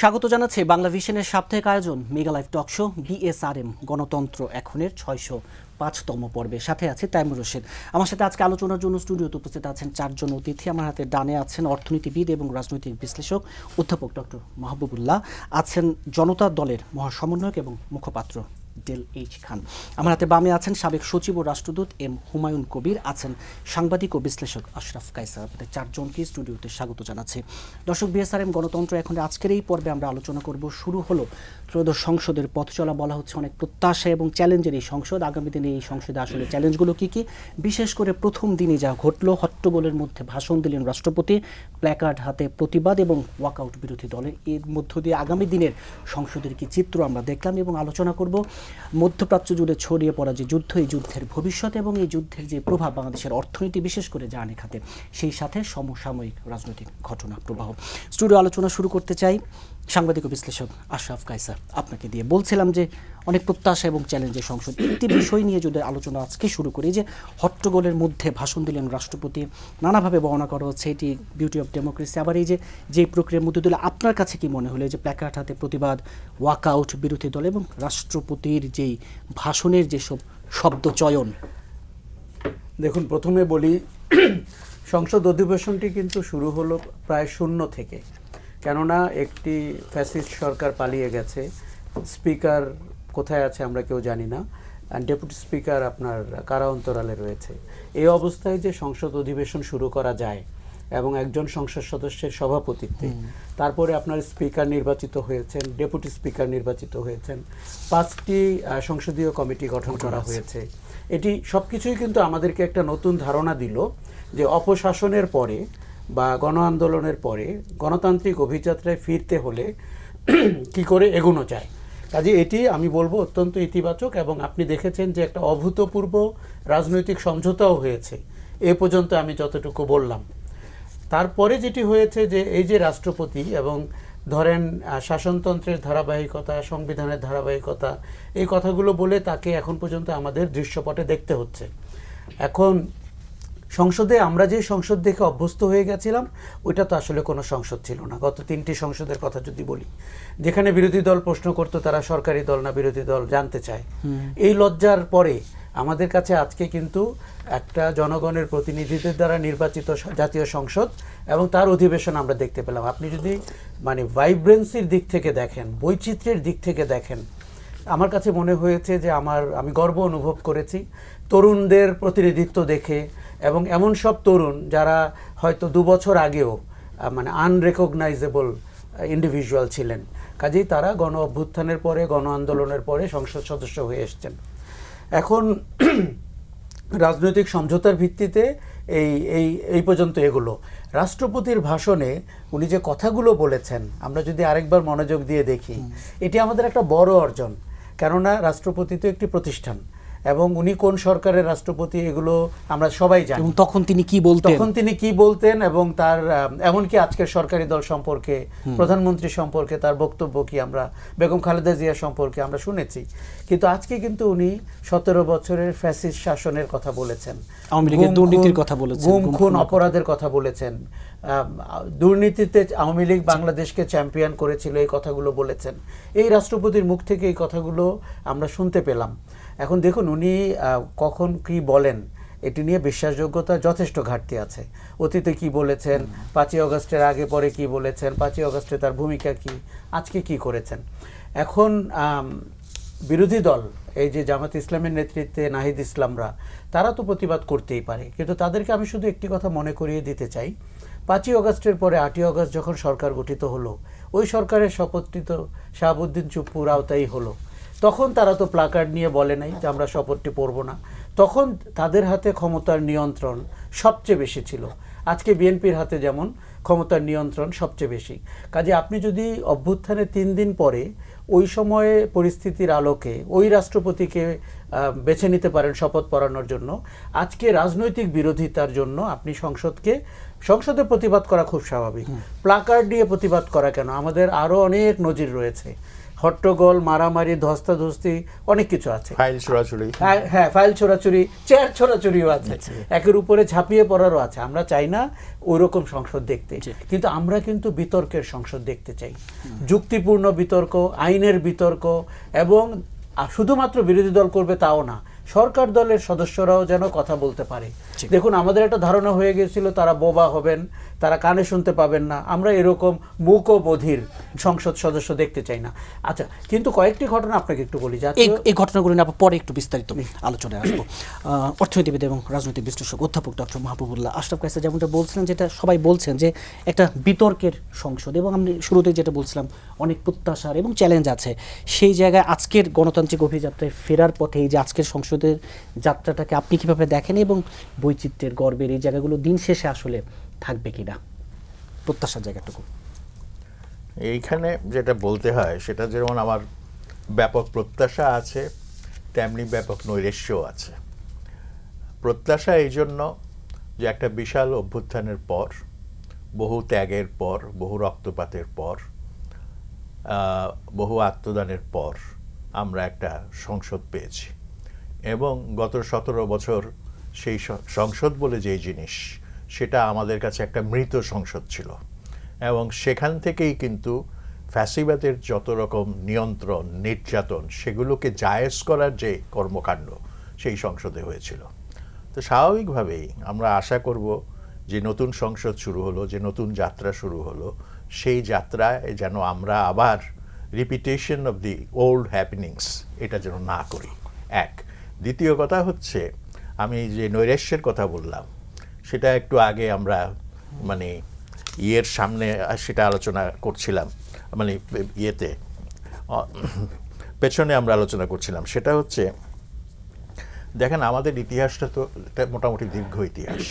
স্বাগত জানাচ্ছি বাংলা ভিশনের সাপ্তাহিক আয়োজন mega live talk show BSRM গণতন্ত্র এখনের 605তম পর্বে। সাথে আছে তাইমুর রশিদ। আমার সাথে আজকে আলোচনার জন্য স্টুডিওতে উপস্থিত আছেন চারজন অতিথি। আমার হাতে ডানে আছেন অর্থনীতিবিদ এবং রাজনৈতিক বিশ্লেষক অধ্যাপক ডক্টর মাহবুবুল্লাহ, আছেন জনতা দলের মহাসমন্বয়ক এবং মুখপাত্র ডেল এইচ খান। আমার হাতে বামে আছেন সাবেক সচিব ও রাষ্ট্রদূত এম হুমায়ুন কবির, আছেন সাংবাদিক ও বিশ্লেষক আশরাফ কায়সার। আপনাদের চারজনকে স্টুডিওতে স্বাগত জানাচ্ছি। দর্শক, বিএসআরএম গণতন্ত্র এখন আজকের এই পর্বে আমরা আলোচনা করব। শুরু হলো ত্রয়োদশ সংসদের পথ চলা, বলা হচ্ছে অনেক প্রত্যাশা এবং চ্যালেঞ্জের এই সংসদ। আগামী দিনে এই সংসদে আসলে চ্যালেঞ্জগুলো কী কী, বিশেষ করে প্রথম দিনে যা ঘটলো, হট্টগোলের মধ্যে ভাষণ দিলেন রাষ্ট্রপতি, প্ল্যাকার্ড হাতে প্রতিবাদ এবং ওয়াকআউট বিরোধী দলের, এর মধ্য দিয়ে আগামী দিনের সংসদের কি চিত্র আমরা দেখলাম এবং আলোচনা করব মধ্যপ্রাচ্য জুড়ে ছড়িয়ে পড়া যে যুদ্ধ, এই যুদ্ধের ভবিষ্যৎ এবং এই যুদ্ধের যে প্রভাব বাংলাদেশের অর্থনীতি, বিশেষ করে জ্বালানি খাতে, সেই সাথে সমসাময়িক রাজনৈতিক ঘটনা প্রবাহ। স্টুডিও আলোচনা শুরু করতে চাই সাংবাদিক ও বিশ্লেষক আশরাফ কায়সার, আপনাকে দিয়ে। বলছিলাম যে অনেক প্রত্যাশা এবং চ্যালেঞ্জের সংসদ, একটি বিষয় নিয়ে যদি আলোচনা আজকে শুরু করি, যে হট্টগোলের মধ্যে ভাষণ দিলেন রাষ্ট্রপতি, নানাভাবে বর্ণনা করা হচ্ছে এটি বিউটি অফ ডেমোক্রেসি। আবার এই যে প্রক্রিয়ার মধ্যে দিলে আপনার কাছে কি মনে হলো, যে প্ল্যাকার্ড হাতে প্রতিবাদ, ওয়াকআউট বিরোধী দল এবং রাষ্ট্রপতির যেই ভাষণের যেসব শব্দ চয়ন? দেখুন, প্রথমে বলি সংসদ অধিবেশনটি কিন্তু শুরু হলো প্রায় শূন্য থেকে, কেননা একটি ফ্যাসিস্ট সরকার পালিয়ে গেছে। স্পিকার কোথায় আছে আমরা কেউ জানি না, ডেপুটি স্পিকার আপনার কারা অন্তরালে রয়েছে। এই অবস্থায় যে সংসদ অধিবেশন শুরু করা যায় এবং একজন সংসদ সদস্যের সভাপতিত্বে, তারপরে আপনার স্পিকার নির্বাচিত হয়েছেন, ডেপুটি স্পিকার নির্বাচিত হয়েছেন, 5টি সংসদীয় কমিটি গঠন করা হয়েছে। এটি সব কিছুই কিন্তু আমাদেরকে একটা নতুন ধারণা দিল যে অপশাসনের পরে বা গণ আন্দোলনের পরে গণতান্ত্রিক অভিযাত্রায় ফিরতে হলে কি করে এগোনো যায়। কাজে এটি আমি বলবো অত্যন্ত ইতিবাচক, এবং আপনি দেখেছেন যে একটা অভূতপূর্ব রাজনৈতিক সমঝোতাও হয়েছে এ পর্যন্ত আমি যতটুকু বললাম। তারপরে যেটি হয়েছে যে এই যে রাষ্ট্রপতি এবং ধরেন শাসনতন্ত্রের ধারাবাহিকতা, সংবিধানের ধারাবাহিকতা, এই কথাগুলো বলে তাকে এখন পর্যন্ত আমাদের দৃশ্যপটে দেখতে হচ্ছে। এখন সংসদে আমরা যে সংসদ দেখে অভ্যস্ত হয়ে গেছিলাম, ওইটা তো আসলে কোনো সংসদ ছিল না। গত 3টি সংসদের কথা যদি বলি, যেখানে বিরোধী দল প্রশ্ন করতো তারা সরকারি দল না বিরোধী দল জানতে চায়, এই লজ্জার পরে আমাদের কাছে আজকে কিন্তু একটা জনগণের প্রতিনিধিদের দ্বারা নির্বাচিত জাতীয় সংসদ এবং তার অধিবেশন আমরা দেখতে পেলাম। আপনি যদি মানে ভাইব্রেন্সির দিক থেকে দেখেন, বৈচিত্র্যের দিক থেকে দেখেন, আমার কাছে মনে হয়েছে যে আমি গর্ব অনুভব করেছি তরুণদের প্রতিনিধিত্ব দেখে, এবং এমন সব তরুণ যারা হয়তো 2 বছর আগেও মানে আনরেকগনাইজেবল ইন্ডিভিজুয়াল ছিলেন। কাজেই তারা গণ অভ্যুত্থানের পরে, গণ আন্দোলনের পরে সংসদ সদস্য হয়ে এসছেন। এখন রাজনৈতিক সমঝোতার ভিত্তিতে এই পর্যন্ত এগুলো। রাষ্ট্রপতির ভাষণে উনি যে কথাগুলো বলেছেন, আমরা যদি আরেকবার মনোযোগ দিয়ে দেখি, এটি আমাদের একটা বড় অর্জন। কেননা রাষ্ট্রপতি তো একটি প্রতিষ্ঠান, এবং উনি কোন সরকারের রাষ্ট্রপতি এগুলো আমরা সবাই জানি। তখন তিনি কি বলতেন এবং তার এমনকি আজকের সরকারি দল সম্পর্কে, প্রধানমন্ত্রী সম্পর্কে তার বক্তব্য কি, আমরা বেগম খালেদা জিয়া সম্পর্কে আমরা শুনেছি। কিন্তু আজকে কিন্তু উনি 17 বছরের ফ্যাসিস্ট শাসনের কথা বলেছেন, দুর্নীতির কথা বলেছেন, গুম খুন অপরাধের কথা বলেছেন, দুর্নীতিতে আওয়ামী লীগ বাংলাদেশকে চ্যাম্পিয়ন করেছিল, এই কথাগুলো বলেছেন। এই রাষ্ট্রপতির মুখ থেকে এই কথাগুলো আমরা শুনতে পেলাম। এখন দেখুন উনি কখন কি বলেন, এটি নিয়ে বিশ্বাসযোগ্যতা যথেষ্ট ঘাটতি আছে। অতীতে কি বলেছেন, 5ই আগস্টের আগে পরে কি বলেছেন, 5ই আগস্টে তার ভূমিকা কি, আজকে কি করেছেন। এখন বিরোধী দল এই যে জামাত ইসলামের নেতৃত্বে নাহিদ ইসলামরা, তারা তো প্রতিবাদ করতেই পারে, কিন্তু তাদেরকে আমি শুধু একটি কথা মনে করিয়ে দিতে চাই, 5ই আগস্টের পরে 8ই আগস্ট যখন সরকার গঠিত হলো, ওই সরকারের শপথটি তো শাহাবুদ্দিন চুপ্পুর আওতাই হলো। তখন তারা তো প্ল্যাকার্ড নিয়ে বলে নাই যে আমরা শপথটি পড়ব না। তখন তাদের হাতে ক্ষমতার নিয়ন্ত্রণ সবচেয়ে বেশি ছিল। আজকে বিএনপির হাতে যেমন ক্ষমতার নিয়ন্ত্রণ সবচেয়ে বেশি। কাজে আপনি যদি অভ্যুত্থানের 3 দিন পরে ওই সময়ে পরিস্থিতির আলোকে ওই রাষ্ট্রপতিকে বেছে নিতে পারেন শপথ পড়ানোর জন্য, আজকে রাজনৈতিক বিরোধিতার জন্য আপনি সংসদে প্রতিবাদ করা খুব স্বাভাবিক। প্ল্যাকার্ড দিয়ে প্রতিবাদ করা কেন? আমাদের আরও অনেক নজির রয়েছে। হট্টগোল, মারামারি, ধস্তাধস্তি, অনেক কিছু আছে। ফাইল ছোড়াছুড়ি, হ্যাঁ, ফাইল ছোড়াছুড়ি, চেয়ার ছোড়াছুড়িও আছে, একের উপরে ঝাঁপিয়ে পড়ারও আছে। আমরা চাই না ওইরকম সংসদ দেখতে, কিন্তু আমরা কিন্তু বিতর্কের সংসদ দেখতে চাই, যুক্তিপূর্ণ বিতর্ক, আইনের বিতর্ক, এবং শুধুমাত্র বিরোধী দল করবে তাও না, সরকার দলের সদস্যরাও যেন কথা বলতে পারে। দেখুন, আমাদের একটা ধারণা হয়ে গিয়েছিল তারা বোবা হবেন, তারা কানে শুনতে পাবেন না। আমরা এরকম মূক ও বধির সংসদ সদস্য দেখতে চাই না। আচ্ছা, কিন্তু কয়েকটি ঘটনা আপনাকে একটু বলি। এই ঘটনাগুলো নিয়ে পরে একটু বিস্তারিত আলোচনায় আসবো। অর্থনীতিবিদ এবং রাজনৈতিক বিশ্লেষক অধ্যাপক ডক্টর মাহবুবুল্লাহ আশরাফ কায়সা যেমনটা বলছিলেন, যেটা সবাই বলছেন যে একটা বিতর্কের সংসদ, এবং আমি শুরুতেই যেটা বলছিলাম অনেক প্রত্যাশার এবং চ্যালেঞ্জ আছে, সেই জায়গায় আজকের গণতান্ত্রিক অভিযাত্রায় ফেরার পথে এই যে আজকের সংসদের যাত্রাটাকে আপনি কীভাবে দেখেন, এবং বৈচিত্র্যের গর্বের এই জায়গাগুলো দিন শেষে আসলে থাকবে কিনা, প্রত্যাশার জায়গাটুকু? এইখানে যেটা বলতে হয় সেটা যেমন আমার ব্যাপক প্রত্যাশা আছে, তেমনি ব্যাপক নৈরাশ্যও আছে। প্রত্যাশা এই জন্য যে একটা বিশাল অভ্যুত্থানের পর, বহু ত্যাগের পর, বহু রক্তপাতের পর, বহু আত্মদানের পর আমরা একটা সংসদ পেয়েছি, এবং গত 17 বছর সেই সংসদ বলে যেই জিনিস, সেটা আমাদের কাছে একটা মৃত সংসদ ছিল, এবং সেখান থেকেই কিন্তু ফ্যাসিবাদের যত রকম নিয়ন্ত্রণ, নির্যাতন, সেগুলোকে জায়েজ করার যে কর্মকাণ্ড সেই সংসদে হয়েছিল। তো স্বাভাবিকভাবেই আমরা আশা করব যে নতুন সংসদ শুরু হলো, যে নতুন যাত্রা শুরু হলো, সেই যাত্রায় যেন আমরা আবার রিপিটেশন অফ দি ওল্ড হ্যাপেনিংস এটা যেন না করি, এক। দ্বিতীয় কথা হচ্ছে, আমি যে নৈরাশ্যের কথা বললাম সেটা একটু আগে আমরা মানে ইয়ের সামনে সেটা আলোচনা করছিলাম, মানে ইয়েতে পেছনে আমরা আলোচনা করছিলাম। সেটা হচ্ছে, দেখেন আমাদের ইতিহাসটা তো মোটামুটি দীর্ঘ ইতিহাস।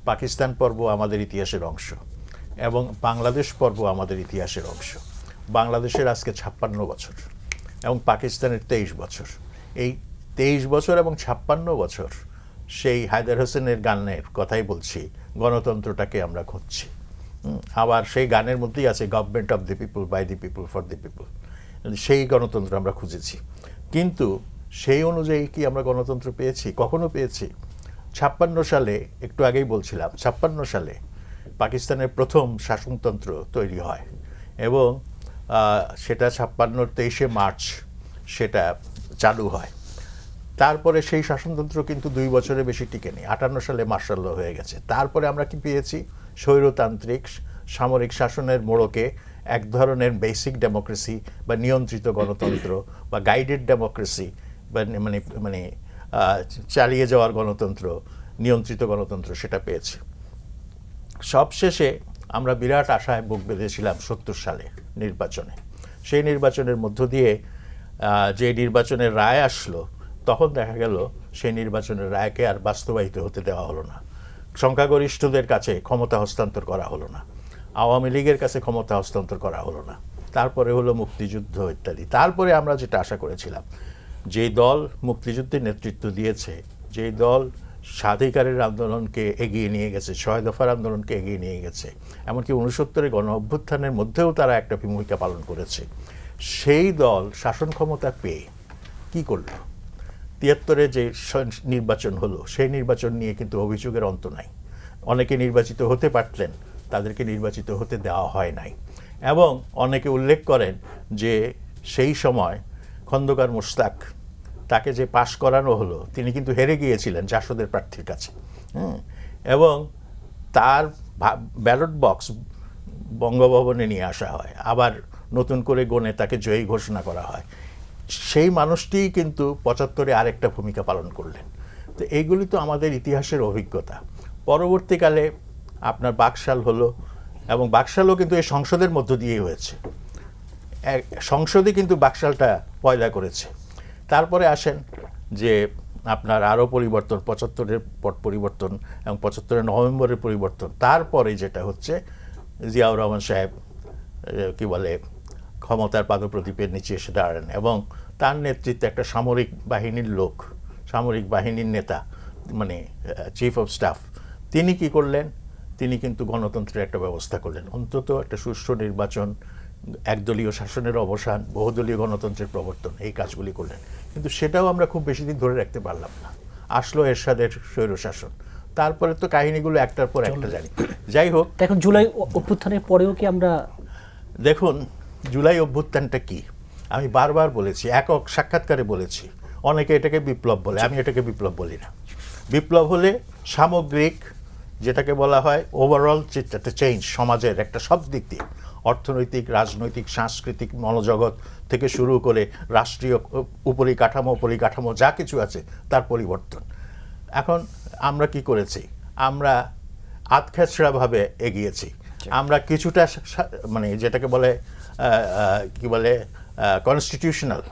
পাকিস্তান পর্ব আমাদের ইতিহাসের অংশ, এবং বাংলাদেশ পর্ব আমাদের ইতিহাসের অংশ। বাংলাদেশের আজকে 56 বছর এবং পাকিস্তানের 23 বছর। এই 23 বছর এবং 56 বছর সেই হায়দার হোসেনের গানের কথাই বলছি, গণতন্ত্রটাকে আমরা খুঁজছি। আবার সেই গানের মধ্যেই আছে government of the people, by the people, for the people. সেই গণতন্ত্র আমরা খুঁজেছি, কিন্তু সেই অনুযায়ী কি আমরা গণতন্ত্র পেয়েছি? কখনো পেয়েছি? 56 সালে, একটু আগেই বলছিলাম, 56 সালে পাকিস্তানের প্রথম শাসনতন্ত্র তৈরি হয়, এবং সেটা 56-র 23শে মার্চ সেটা চালু হয়। তারপরে সেই শাসনতন্ত্র কিন্তু 2 বছরের বেশি টিকেনি, 58 সালে মার্শাল ল হয়ে গেছে। তারপরে আমরা কি পেয়েছি? স্বৈরতান্ত্রিক সামরিক শাসনের মোড়কে এক ধরনের বেসিক ডেমোক্রেসি বা নিয়ন্ত্রিত গণতন্ত্র বা গাইডেড ডেমোক্রেসি বা মানে চালিয়ে যাওয়ার গণতন্ত্র, নিয়ন্ত্রিত গণতন্ত্র, সেটা পেয়েছি। সবশেষে আমরা বিরাট আশায় বুক বেঁধেছিলাম 70 সালে নির্বাচনে। সেই নির্বাচনের মধ্য দিয়ে যে নির্বাচনের রায় আসলো, তখন দেখা গেল সেই নির্বাচনের রায়কে আর বাস্তবায়িত হতে দেওয়া হলো না। সংখ্যাগরিষ্ঠদের কাছে ক্ষমতা হস্তান্তর করা হলো না, আওয়ামী লীগের কাছে ক্ষমতা হস্তান্তর করা হলো না। তারপরে হলো মুক্তিযুদ্ধ ইত্যাদি। তারপরে আমরা যেটা আশা করেছিলাম, যেই দল মুক্তিযুদ্ধের নেতৃত্ব দিয়েছে, যেই দল স্বাধিকারের আন্দোলনকে এগিয়ে নিয়ে গেছে, 6 দফার আন্দোলনকে এগিয়ে নিয়ে গেছে, এমনকি 69-এর গণ অভ্যুত্থানের মধ্যেও তারা একটা ভূমিকা পালন করেছে, সেই দল শাসন ক্ষমতা পেয়ে কি করল? 73-এ যে নির্বাচন হলো, সেই নির্বাচন নিয়ে কিন্তু অভিযোগের অন্ত নাই। অনেকে নির্বাচিত হতে পারতেন, তাদেরকে নির্বাচিত হতে দেওয়া হয় নাই। এবং অনেকে উল্লেখ করেন যে সেই সময় খন্দকার মোশতাক, তাকে যে পাশ করানো হলো, তিনি কিন্তু হেরে গিয়েছিলেন জাসদের প্রার্থীর কাছে, এবং তার ব্যালট বক্স বঙ্গভবনে নিয়ে আসা হয়, আবার নতুন করে গণে তাকে জয়ী ঘোষণা করা হয়। সেই মানুষটিই কিন্তু 75-এ আরেকটা ভূমিকা পালন করলেন। তো এইগুলি তো আমাদের ইতিহাসের অভিজ্ঞতা। পরবর্তীকালে আপনার বাকশাল হলো, এবং বাকশালও কিন্তু এই সংসদের মধ্য দিয়েই হয়েছে। সংসদই কিন্তু বাকশালটা পয়দা করেছে। তারপরে আসেন যে আপনার আরও পরিবর্তন, 75-এর পর পরিবর্তন এবং 75-এর নভেম্বরের পরিবর্তন। তারপরে যেটা হচ্ছে, জিয়াউর রহমান সাহেব কি বলে ক্ষমতার পাদপ্রদীপের নিচে এসে দাঁড়ান, এবং তার নেতৃত্বে একটা সামরিক বাহিনীর লোক, সামরিক বাহিনীর নেতা, মানে চিফ অফ স্টাফ, তিনি কি করলেন? তিনি কিন্তু গণতন্ত্রের একটা ব্যবস্থা করলেন। অন্তত একটা সুষ্ঠু নির্বাচন একদলীয় শাসনের অবসান, বহুদলীয় গণতন্ত্রের প্রবর্তন, এই কাজগুলি করলেন। কিন্তু সেটাও আমরা খুব বেশি দিন ধরে রাখতে পারলাম না। আসলো এরশাদের স্বৈরশাসন, তারপরে তো কাহিনীগুলো একটার পর একটা জানি। যাই হোক, এখন জুলাই অভ্যুত্থানের পরেও কি আমরা দেখুন জুলাই অভ্যুত্থানটা কি, আমি বারবার বলেছি, একক সাক্ষাৎকারে বলেছি, অনেকে এটাকে বিপ্লব বলে, আমি এটাকে বিপ্লব বলি না। বিপ্লব হলে সামগ্রিক, যেটাকে বলা হয় ওভারঅল একটা চেঞ্জ, সমাজের একটা সব দিক দিয়ে, অর্থনৈতিক, রাজনৈতিক, সাংস্কৃতিক, মনোজগৎ থেকে শুরু করে রাষ্ট্রীয় পরিকাঠামো যা কিছু আছে তার পরিবর্তন। এখন আমরা কি করেছি, আমরা আধখেচড়াভাবে এগিয়েছি। আমরা কিছুটা মানে যেটাকে বলে কি বলে কনস্টিটিউশনাল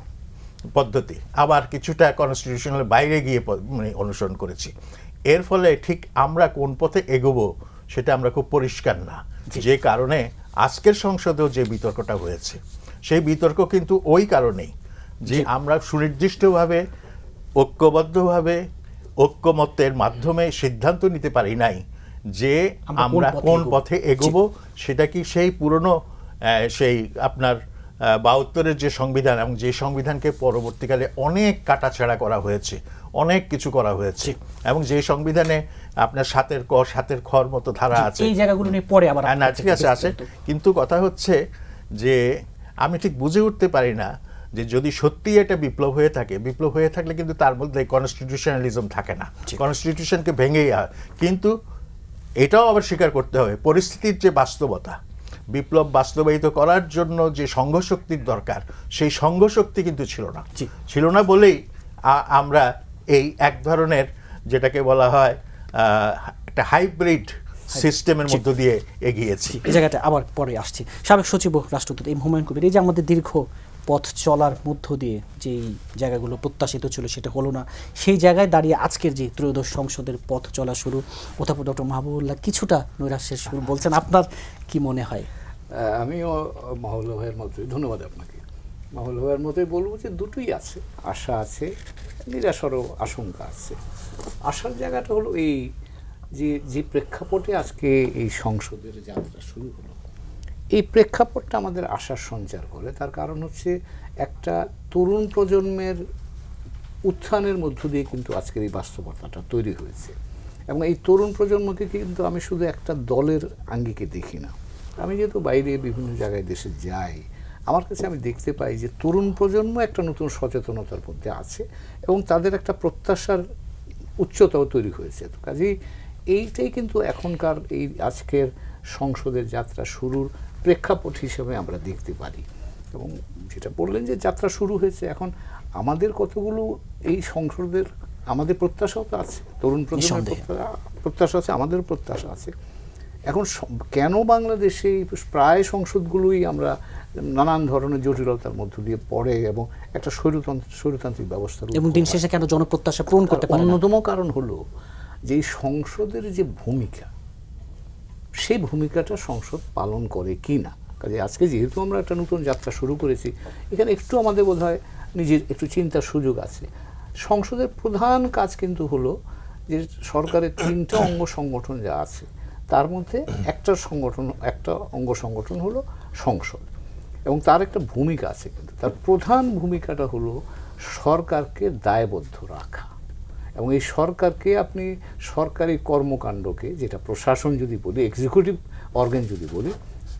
পদ্ধতি, আবার কিছুটা কনস্টিটিউশনাল বাইরে গিয়ে মানে অনুসরণ করেছি। এর ফলে ঠিক আমরা কোন পথে এগোবো সেটা আমরা খুব পরিষ্কার না, যে কারণে আজকের সংসদেও যে বিতর্কটা হয়েছে, সেই বিতর্ক কিন্তু ওই কারণেই যে আমরা সুনির্দিষ্টভাবে ঐক্যবদ্ধভাবে ঐক্যমত্যের মাধ্যমে সিদ্ধান্ত নিতে পারি নাই যে আমরা কোন পথে এগোবো। সেটা কি সেই পুরনো সেই আপনার ৭২-এর যে সংবিধান, এবং যে সংবিধানকে পরবর্তীকালে অনেক কাটাছেঁড়া করা হয়েছে, অনেক কিছু করা হয়েছে, এবং যে সংবিধানে আপনার সাতের খর মতো ধারা আছে, এই জায়গাগুলো নিয়ে পরে আবার না ঠিক আছে। কিন্তু কথা হচ্ছে যে আমি ঠিক বুঝে উঠতে পারি না যে যদি সত্যি এটা বিপ্লব হয়ে থাকে, বিপ্লব হয়ে থাকলে কিন্তু তার মধ্যে কনস্টিটিউশনালিজম থাকে না, কনস্টিটিউশনকে ভেঙেই হয়। কিন্তু এটাও আবার স্বীকার করতে হবে পরিস্থিতির যে বাস্তবতা, বিপ্লব বাস্তবায়িত করার জন্য যে সংঘশক্তির দরকার, সেই সংঘশক্তি কিন্তু ছিল না বলেই আমরা এই এক ধরনের যেটাকে বলা হয় একটা হাইব্রিড সিস্টেমের মধ্য দিয়ে এগিয়েছি। এই জায়গাটা আবার পরে আসছি। সাবেক সচিব রাষ্ট্রদূত এম হুমায়ুন কবির, এই যে আমাদের দীর্ঘ পথ চলার মধ্য দিয়ে যেই জায়গাগুলো প্রত্যাশিত ছিল সেটা হলো না, সেই জায়গায় দাঁড়িয়ে আজকের যে ত্রয়োদশ সংসদের পথ চলা শুরু, অধ্যাপক ডক্টর মাহবুবুল্লাহ কিছুটা নৈরাশ্যের সুর বলছেন, আপনার কি মনে হয়? আমিও মাহবুব ভাইয়ের মতোই, ধন্যবাদ আপনাকে, মাহবুব ভাইয়ের মতোই বলবো যে দুটোই আছে, আশা আছে, নিরাশারও আশঙ্কা আছে। আশার জায়গাটা হলো এই যে প্রেক্ষাপটে আজকে এই সংসদের যাত্রা শুরু হলো, এই প্রেক্ষাপটটা আমাদের আশার সঞ্চার করে। তার কারণ হচ্ছে একটা তরুণ প্রজন্মের উত্থানের মধ্য দিয়ে কিন্তু আজকের এই বাস্তবতাটা তৈরি হয়েছে। এবং এই তরুণ প্রজন্মকে কিন্তু আমি শুধু একটা দলের আঙ্গিকে দেখি না, আমি যেহেতু বাইরে বিভিন্ন জায়গায় দেশে যাই, আমার কাছে আমি দেখতে পাই যে তরুণ প্রজন্ম একটা নতুন সচেতনতার মধ্যে আছে এবং তাদের একটা প্রত্যাশার উচ্চতাও তৈরি হয়েছে। তো কাজেই এইটাই কিন্তু এখনকার এই আজকের সংসদের যাত্রা শুরুর প্রেক্ষাপট হিসেবে আমরা দেখতে পারি। এবং যেটা বললেন যে যাত্রা শুরু হয়েছে, এখন আমাদের কতগুলো এই সংসদের আমাদের প্রত্যাশাও তো আছে, তরুণ প্রজন্মের প্রত্যাশা আছে, আমাদের প্রত্যাশা আছে। এখন কেন বাংলাদেশে প্রায় সংসদগুলোই আমরা নানান ধরনের জটিলতার মধ্য দিয়ে পড়ে এবং একটা স্বৈরতান্ত্রিক ব্যবস্থার, এবং দিন শেষে কেন জনপ্রত্যাশা পূরণ করতে পারে না? অন্যতম কারণ হলো যে এই সংসদের যে ভূমিকা, সেই ভূমিকাটা সংসদ পালন করে কি না। কাজে আজকে যেহেতু আমরা একটা নতুন যাত্রা শুরু করেছি, এখানে একটু আমাদের বোধহয় নিজের একটু চিন্তার সুযোগ আছে। সংসদের প্রধান কাজ কিন্তু হলো যে সরকারের 3টা অঙ্গ সংগঠন যা আছে তার মধ্যে একটা অঙ্গ সংগঠন হলো সংসদ, এবং তার একটা ভূমিকা আছে। কিন্তু তার প্রধান ভূমিকাটা হলো সরকারকে দায়বদ্ধ রাখা, এবং এই সরকারকে আপনি সরকারি কর্মকাণ্ডকে, যেটা প্রশাসন যদি বলি, এক্সিকিউটিভ অর্গান যদি বলি,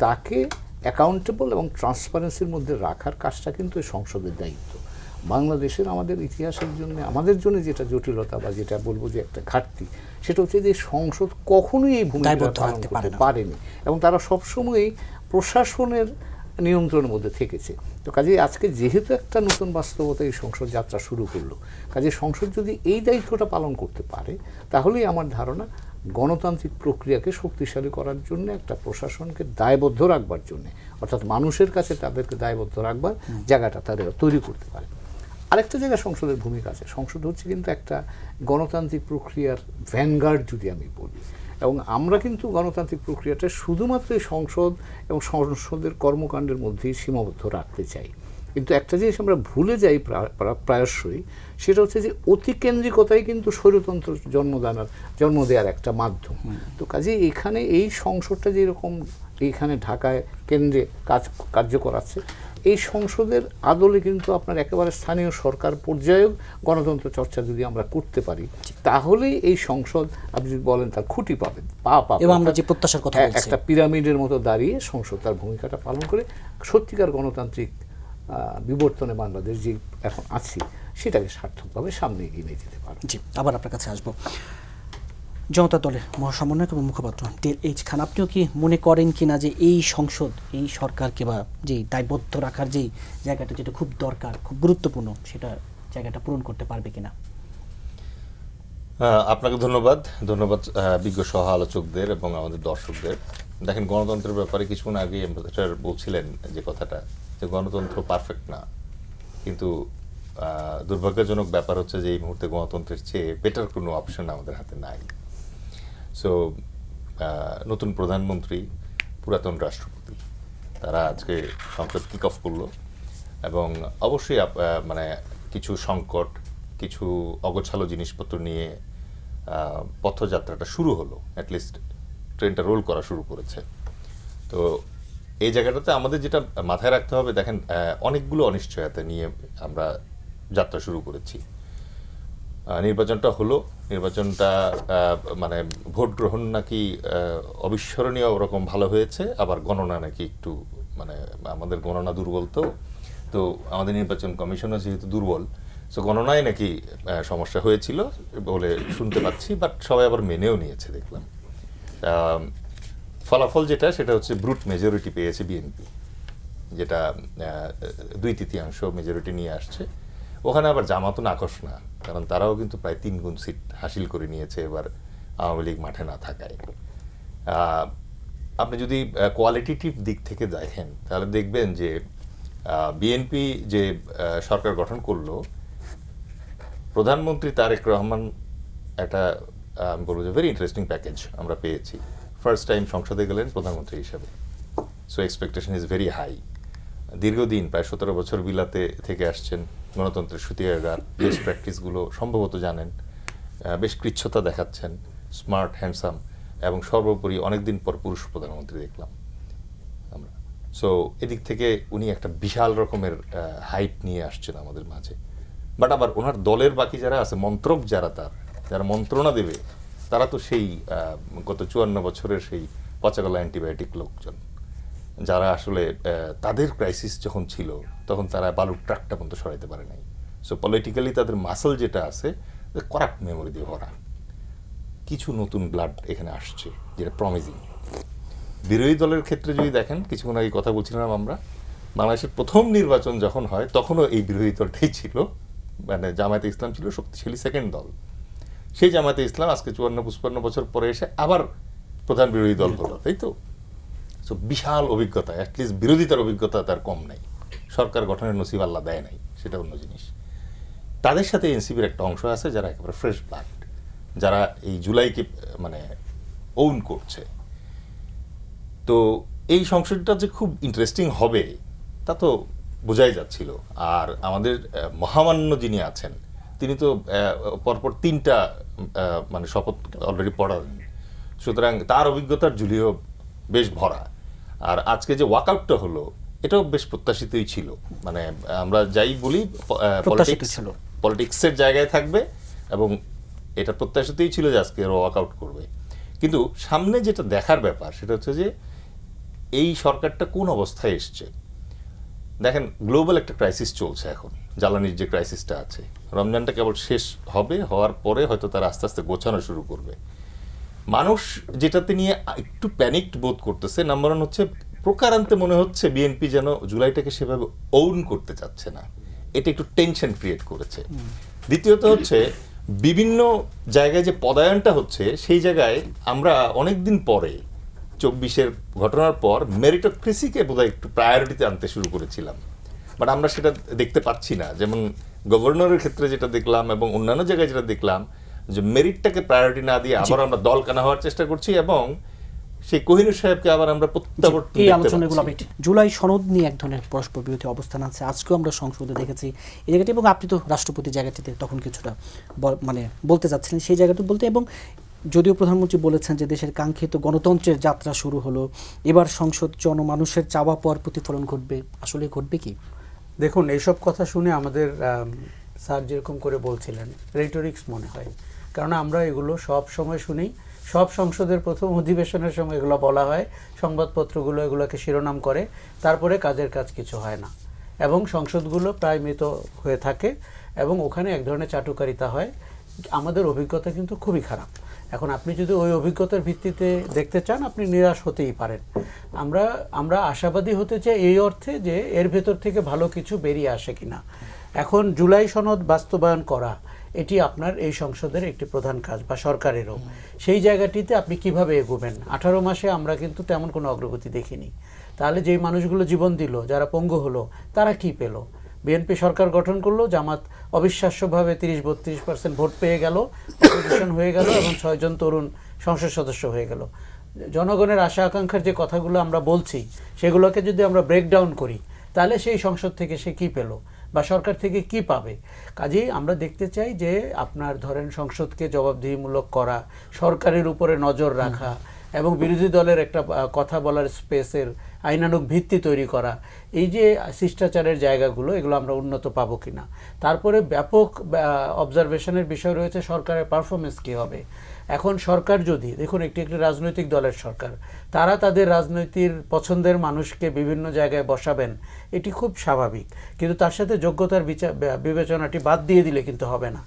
তাকে অ্যাকাউন্টেবল এবং ট্রান্সপারেন্সির মধ্যে রাখার কাজটা কিন্তু এই সংসদের দায়িত্ব। বাংলাদেশের আমাদের ইতিহাসের জন্য, আমাদের জন্য যেটা জটিলতা বা যেটা বলবো যে একটা ঘাটতি, সেটা হচ্ছে যে সংসদ কখনোই এই ভূমিকা পালন করতে পারেনি এবং তারা সবসময়ই প্রশাসনের নিয়ন্ত্রণের মধ্যে থেকেছে। তো কাজেই আজকে যেহেতু একটা নতুন বাস্তবতা এই সংসদ যাত্রা শুরু করলো, কাজে সংসদ যদি এই দায়িত্বটা পালন করতে পারে, তাহলেই আমার ধারণা গণতান্ত্রিক প্রক্রিয়াকে শক্তিশালী করার জন্য, একটা প্রশাসনকে দায়বদ্ধ রাখবার জন্য, অর্থাৎ মানুষের কাছে তাদেরকে দায়বদ্ধ রাখবার জায়গাটা তারা তৈরি করতে পারে। আরেকটা জায়গায় সংসদের ভূমিকা আছে, সংসদ হচ্ছে কিন্তু একটা গণতান্ত্রিক প্রক্রিয়ার ভ্যানগার্ড যদি আমি বলি, এবং আমরা কিন্তু গণতান্ত্রিক প্রক্রিয়াটা শুধুমাত্র সংসদ এবং সংসদের কর্মকাণ্ডের মধ্যেই সীমাবদ্ধ রাখতে চাই। কিন্তু একটা জিনিস আমরা ভুলে যাই প্রায়শই, সেটা হচ্ছে যে অতিকেন্দ্রিকতাই কিন্তু স্বৈরতন্ত্র জন্ম দেওয়ার একটা মাধ্যম। তো কাজে এখানে এই সংসদটা যেরকম এইখানে ঢাকায় কেন্দ্রে কার্যকর আছে, এই সংসদের আদলে কিন্তু আপনার একেবারে স্থানীয় সরকার পর্যায়েও গণতন্ত্র চর্চা যদি আমরা করতে পারি, তাহলেই এই সংসদ আপনি যদি বলেন তার খুঁটি পাবেন, পা পাবেন, এবং আমরা যে প্রত্যাশার কথা বলছি, একটা পিরামিডের মতো দাঁড়িয়ে সংসদ তার ভূমিকাটা পালন করে সত্যিকার গণতান্ত্রিক বিবর্তনে বাংলাদেশ যে এখন আছি সেটাকে সার্থকভাবে সামনে এগিয়ে নিয়ে যেতে পারে। জি, আবার আপনার কাছে আসবো। জনতা দলের মহাসমন্বয়ক এবং মুখপাত্র ডেল.এইচ. খান, আপনিও কি মনে করেন কিনা যে এই সংসদ এই সরকারকে বা যেই দায়বদ্ধ রাখার যেই জায়গাটা যেটা খুব দরকার, খুব গুরুত্বপূর্ণ, সেটা জায়গাটা পূরণ করতে পারবে কিনা? আপনাকে ধন্যবাদ বিজ্ঞ সহ আলোচকদের এবং আমাদের দর্শকদের। দেখেন, গণতন্ত্রের ব্যাপারে কিছুক্ষণ আগে অ্যাম্বাসেডর বলছিলেন যে কথাটা, যে গণতন্ত্র পারফেক্ট না, কিন্তু দুর্ভাগ্যজনক ব্যাপার হচ্ছে যে এই মুহূর্তে গণতন্ত্রের চেয়ে বেটার কোনো অপশন আমাদের হাতে নাই। সো নতুন প্রধানমন্ত্রী, পুরাতন রাষ্ট্রপতি, তারা আজকে সংসদ কিক অফ করলো এবং অবশ্যই মানে কিছু সংকট, কিছু অগোছালো জিনিসপত্র নিয়ে পথযাত্রাটা শুরু হলো, অ্যাটলিস্ট ট্রেনটা রোল করা শুরু করেছে। তো এই জায়গাটাতে আমাদের যেটা মাথায় রাখতে হবে, দেখেন অনেকগুলো অনিশ্চয়তা নিয়ে আমরা যাত্রা শুরু করেছি। নির্বাচনটা হলো, নির্বাচনটা মানে ভোট গ্রহণ নাকি অবিস্মরণীয় ওরকম ভালো হয়েছে, আবার গণনা নাকি একটু মানে আমাদের গণনা দুর্বল, তো আমাদের নির্বাচন কমিশনও যেহেতু দুর্বল, সো গণনায় নাকি সমস্যা হয়েছিল বলে শুনতে পাচ্ছি, বাট সবাই আবার মেনেও নিয়েছে দেখলাম। ফলাফল যেটা, সেটা হচ্ছে ব্রুট মেজরিটি পেয়েছে বিএনপি, যেটা 2/3 মেজরিটি নিয়ে আসছে। ওখানে আবার জামাতও নাকশ না, কারণ তারাও কিন্তু প্রায় 3 গুণ সিট হাসিল করে নিয়েছে এবার আওয়ামী লীগ মাঠে না থাকায়। আপনি যদি কোয়ালিটেটিভ দিক থেকে দেখেন, তাহলে দেখবেন যে বিএনপি যে সরকার গঠন করলো, প্রধানমন্ত্রী তারেক রহমান একটা আমি বলবো যে ভেরি ইন্টারেস্টিং প্যাকেজ আমরা পেয়েছি। ফার্স্ট টাইম সংসদে গেলেন প্রধানমন্ত্রী হিসাবে, so expectation is very high. দীর্ঘদিন প্রায় 17 বছর বিলাতে থেকে আসছেন, গণতন্ত্রের সূতিয়াগার, বেস্ট প্র্যাকটিসগুলো সম্ভবত জানেন, বেশ কৃচ্ছতা দেখাচ্ছেন, স্মার্ট, হ্যান্ডসাম, এবং সর্বোপরি অনেকদিন পর পুরুষ প্রধানমন্ত্রী দেখলাম আমরা। সো এদিক থেকে উনি একটা বিশাল রকমের হাইপ নিয়ে আসছেন আমাদের মাঝে। বাট আবার ওনার দলের বাকি যারা আছে, মন্ত্রক যারা মন্ত্রণা দেবে, তারা তো সেই গত 54 বছরের সেই পচাগলা অ্যান্টিবায়োটিক লোকজন, যারা আসলে তাদের ক্রাইসিস যখন ছিল তখন তারা বালুর ট্রাকটা পর্যন্ত সরাইতে পারে নাই। সো পলিটিক্যালি তাদের মাসল যেটা আছে, করাপ্ট মেমোরি দিয়ে ভরা। কিছু নতুন ব্লাড এখানে আসছে, যেটা প্রমিজিং। বিরোধী দলের ক্ষেত্রে যদি দেখেন, কিছুক্ষণ আগে কথা বলছিলাম আমরা, বাংলাদেশের প্রথম নির্বাচন যখন হয় তখনও এই বিরোধী দলটাই ছিল, মানে জামায়াতে ইসলাম ছিল শক্তিশালী সেকেন্ড দল। সেই জামায়াতে ইসলাম আজকে 54-55 বছর পরে এসে আবার প্রধান বিরোধী দল হলো, তাই তো? সো বিশাল অভিজ্ঞতা, অ্যাটলিস্ট বিরোধিতার অভিজ্ঞতা তার কম নাই। সরকার গঠনের নসিব আল্লাহ দেয় নাই, সেটা অন্য জিনিস। তাদের সাথে এনসিপির একটা অংশ আছে যারা একেবারে ফ্রেশ ব্লাড, যারা এই জুলাইকে মানে ওন করছে। তো এই সংসদটা যে খুব ইন্টারেস্টিং হবে তা তো বোঝাই যাচ্ছিল। আর আমাদের মহামান্য যিনি আছেন, তিনি তো পরপর 3টা মানে শপথ অলরেডি পড়ালেন, সুতরাং তার অভিজ্ঞতার ঝুলিও বেশ ভরা। আর আজকে যে ওয়াকআউটটা হলো, এটাও বেশ প্রত্যাশিতই ছিল। মানে আমরা যাই বলি, পলিটিক্সের জায়গায় থাকবে এবং এটা প্রত্যাশিতই ছিল যে আজকে ওয়াকআউট করবে। কিন্তু সামনে যেটা দেখার ব্যাপার, সেটা হচ্ছে যে এই সরকারটা কোন অবস্থায় এসছে। দেখেন, গ্লোবাল একটা ক্রাইসিস চলছে এখন, জ্বালানির যে ক্রাইসিসটা আছে। রমজানটা কেবল শেষ হবে, হওয়ার পরে হয়তো তারা আস্তে আস্তে গোছানো শুরু করবে। মানুষ যেটাতে নিয়ে একটু প্যানিকড বোধ করতেছে, নাম্বার 1 হচ্ছে প্রকারান্তে মনে হচ্ছে বিএনপি যেন জুলাইটাকে সেভাবে ওন করতে চাচ্ছে না, এটা একটু টেনশন ক্রিয়েট করেছে। দ্বিতীয়ত হচ্ছে বিভিন্ন জায়গায় যে পদায়নটা হচ্ছে, সেই জায়গায় আমরা অনেকদিন পরে 24-এর ঘটনার পর মেরিটোক্রেসিকে বোধহয় একটু প্রায়োরিটিতে আনতে শুরু করেছিলাম, বাট আমরা সেটা দেখতে পাচ্ছি না। যেমন গভর্নরের ক্ষেত্রে যেটা দেখলাম এবং অন্যান্য জায়গায় যেটা দেখলাম, যে মেরিটটাকে প্রায়োরিটি না দিয়ে আবার আমরা দল কানা হওয়ার চেষ্টা করছি এবং সেই কোহিনুর সাহেবকে আবার আমরা প্রত্যাবর্তন। এই আলোচনাগুলো জুলাই সনদ নিয়ে এক ধরনের পরস্পর বিরোধী অবস্থান আছে, আজকেও আমরা সংসদে দেখেছি এই জায়গাটি, এবং আপনি তো রাষ্ট্রপতি জায়গাটিতে তখন কিছুটা মানে বলতে চাচ্ছিলেন সেই জায়গাটা বলতে, এবং যদিও প্রধানমন্ত্রী বলেছেন যে দেশের কাঙ্ক্ষিত গণতন্ত্রের যাত্রা শুরু হলো, এবার সংসদ জনমানুষের চাওয়া পাওয়ার প্রতিফলন ঘটবে, আসলে ঘটবে কি? দেখুন, এইসব কথা শুনে আমাদের স্যার যেরকম করে বলছিলেন রেটরিক্স মনে হয়, কারণ আমরা এগুলো সব সময় শুনি, সব সংসদের প্রথম অধিবেশনের সময় এগুলো বলা হয়, সংবাদপত্রগুলো এগুলোকে শিরোনাম করে, তারপরে কাজের কাজ কিছু হয় না এবং সংসদগুলো প্রায় মৃত হয়ে থাকে এবং ওখানে এক ধরনের চাটুকারিতা হয়। আমাদের অভিজ্ঞতা কিন্তু খুবই খারাপ। এখন আপনি যদি ওই অভিজ্ঞতার ভিত্তিতে দেখতে চান, আপনি নিরাশ হতেই পারেন। আমরা আশাবাদী হতে চাই এই অর্থে যে এর ভেতর থেকে ভালো কিছু বেরিয়ে আসে কিনা। এখন জুলাই সনদ বাস্তবায়ন করা এটি আপনার এই সংসদের একটি প্রধান কাজ বা সরকারেরও। সেই জায়গাটিতে আপনি কিভাবে এগোবেন? 18 মাসে আমরা কিন্তু তেমন কোনো অগ্রগতি দেখিনি। তাহলে যেই মানুষগুলো জীবন দিল, যারা পঙ্গু হলো, তারা কি পেল? বিএনপি সরকার গঠন করলো, জামাত অবিশ্বাস্যভাবে 30-32% ভোট পেয়ে গেল, অপোজিশন হয়ে গেল এবং 6 জন তরুণ সংসদ সদস্য হয়ে গেল। জনগণের আশা আকাঙ্ক্ষার যে কথাগুলো আমরা বলছি, সেগুলোকে যদি আমরা ব্রেকডাউন করি, তাহলে সেই সংসদ থেকে সে কি পেল বা সরকার থেকে কি পাবে? কাজেই আমরা দেখতে চাই যে আপনার ধরেন সংসদকে জবাবদিহিমূলক করা, সরকারের উপরে নজর রাখা এবং বিরোধী দলের একটা কথা বলার স্পেসের আইনানুগ ভিত্তি তৈরি করা, এই যে শিষ্টাচারের জায়গাগুলো, এগুলো আমরা উন্নত পাবো কিনা। তারপরে ব্যাপক অবজারভেশনের বিষয় রয়েছে সরকারের পারফরমেন্স কী হবে। এখন সরকার যদি দেখুন একটি রাজনৈতিক দলের সরকার, তারা তাদের রাজনৈতিক পছন্দের মানুষকে বিভিন্ন জায়গায় বসাবেন, এটি খুব স্বাভাবিক, কিন্তু তার সাথে যোগ্যতার বিবেচনাটি বাদ দিয়ে দিলে কিন্তু হবে না।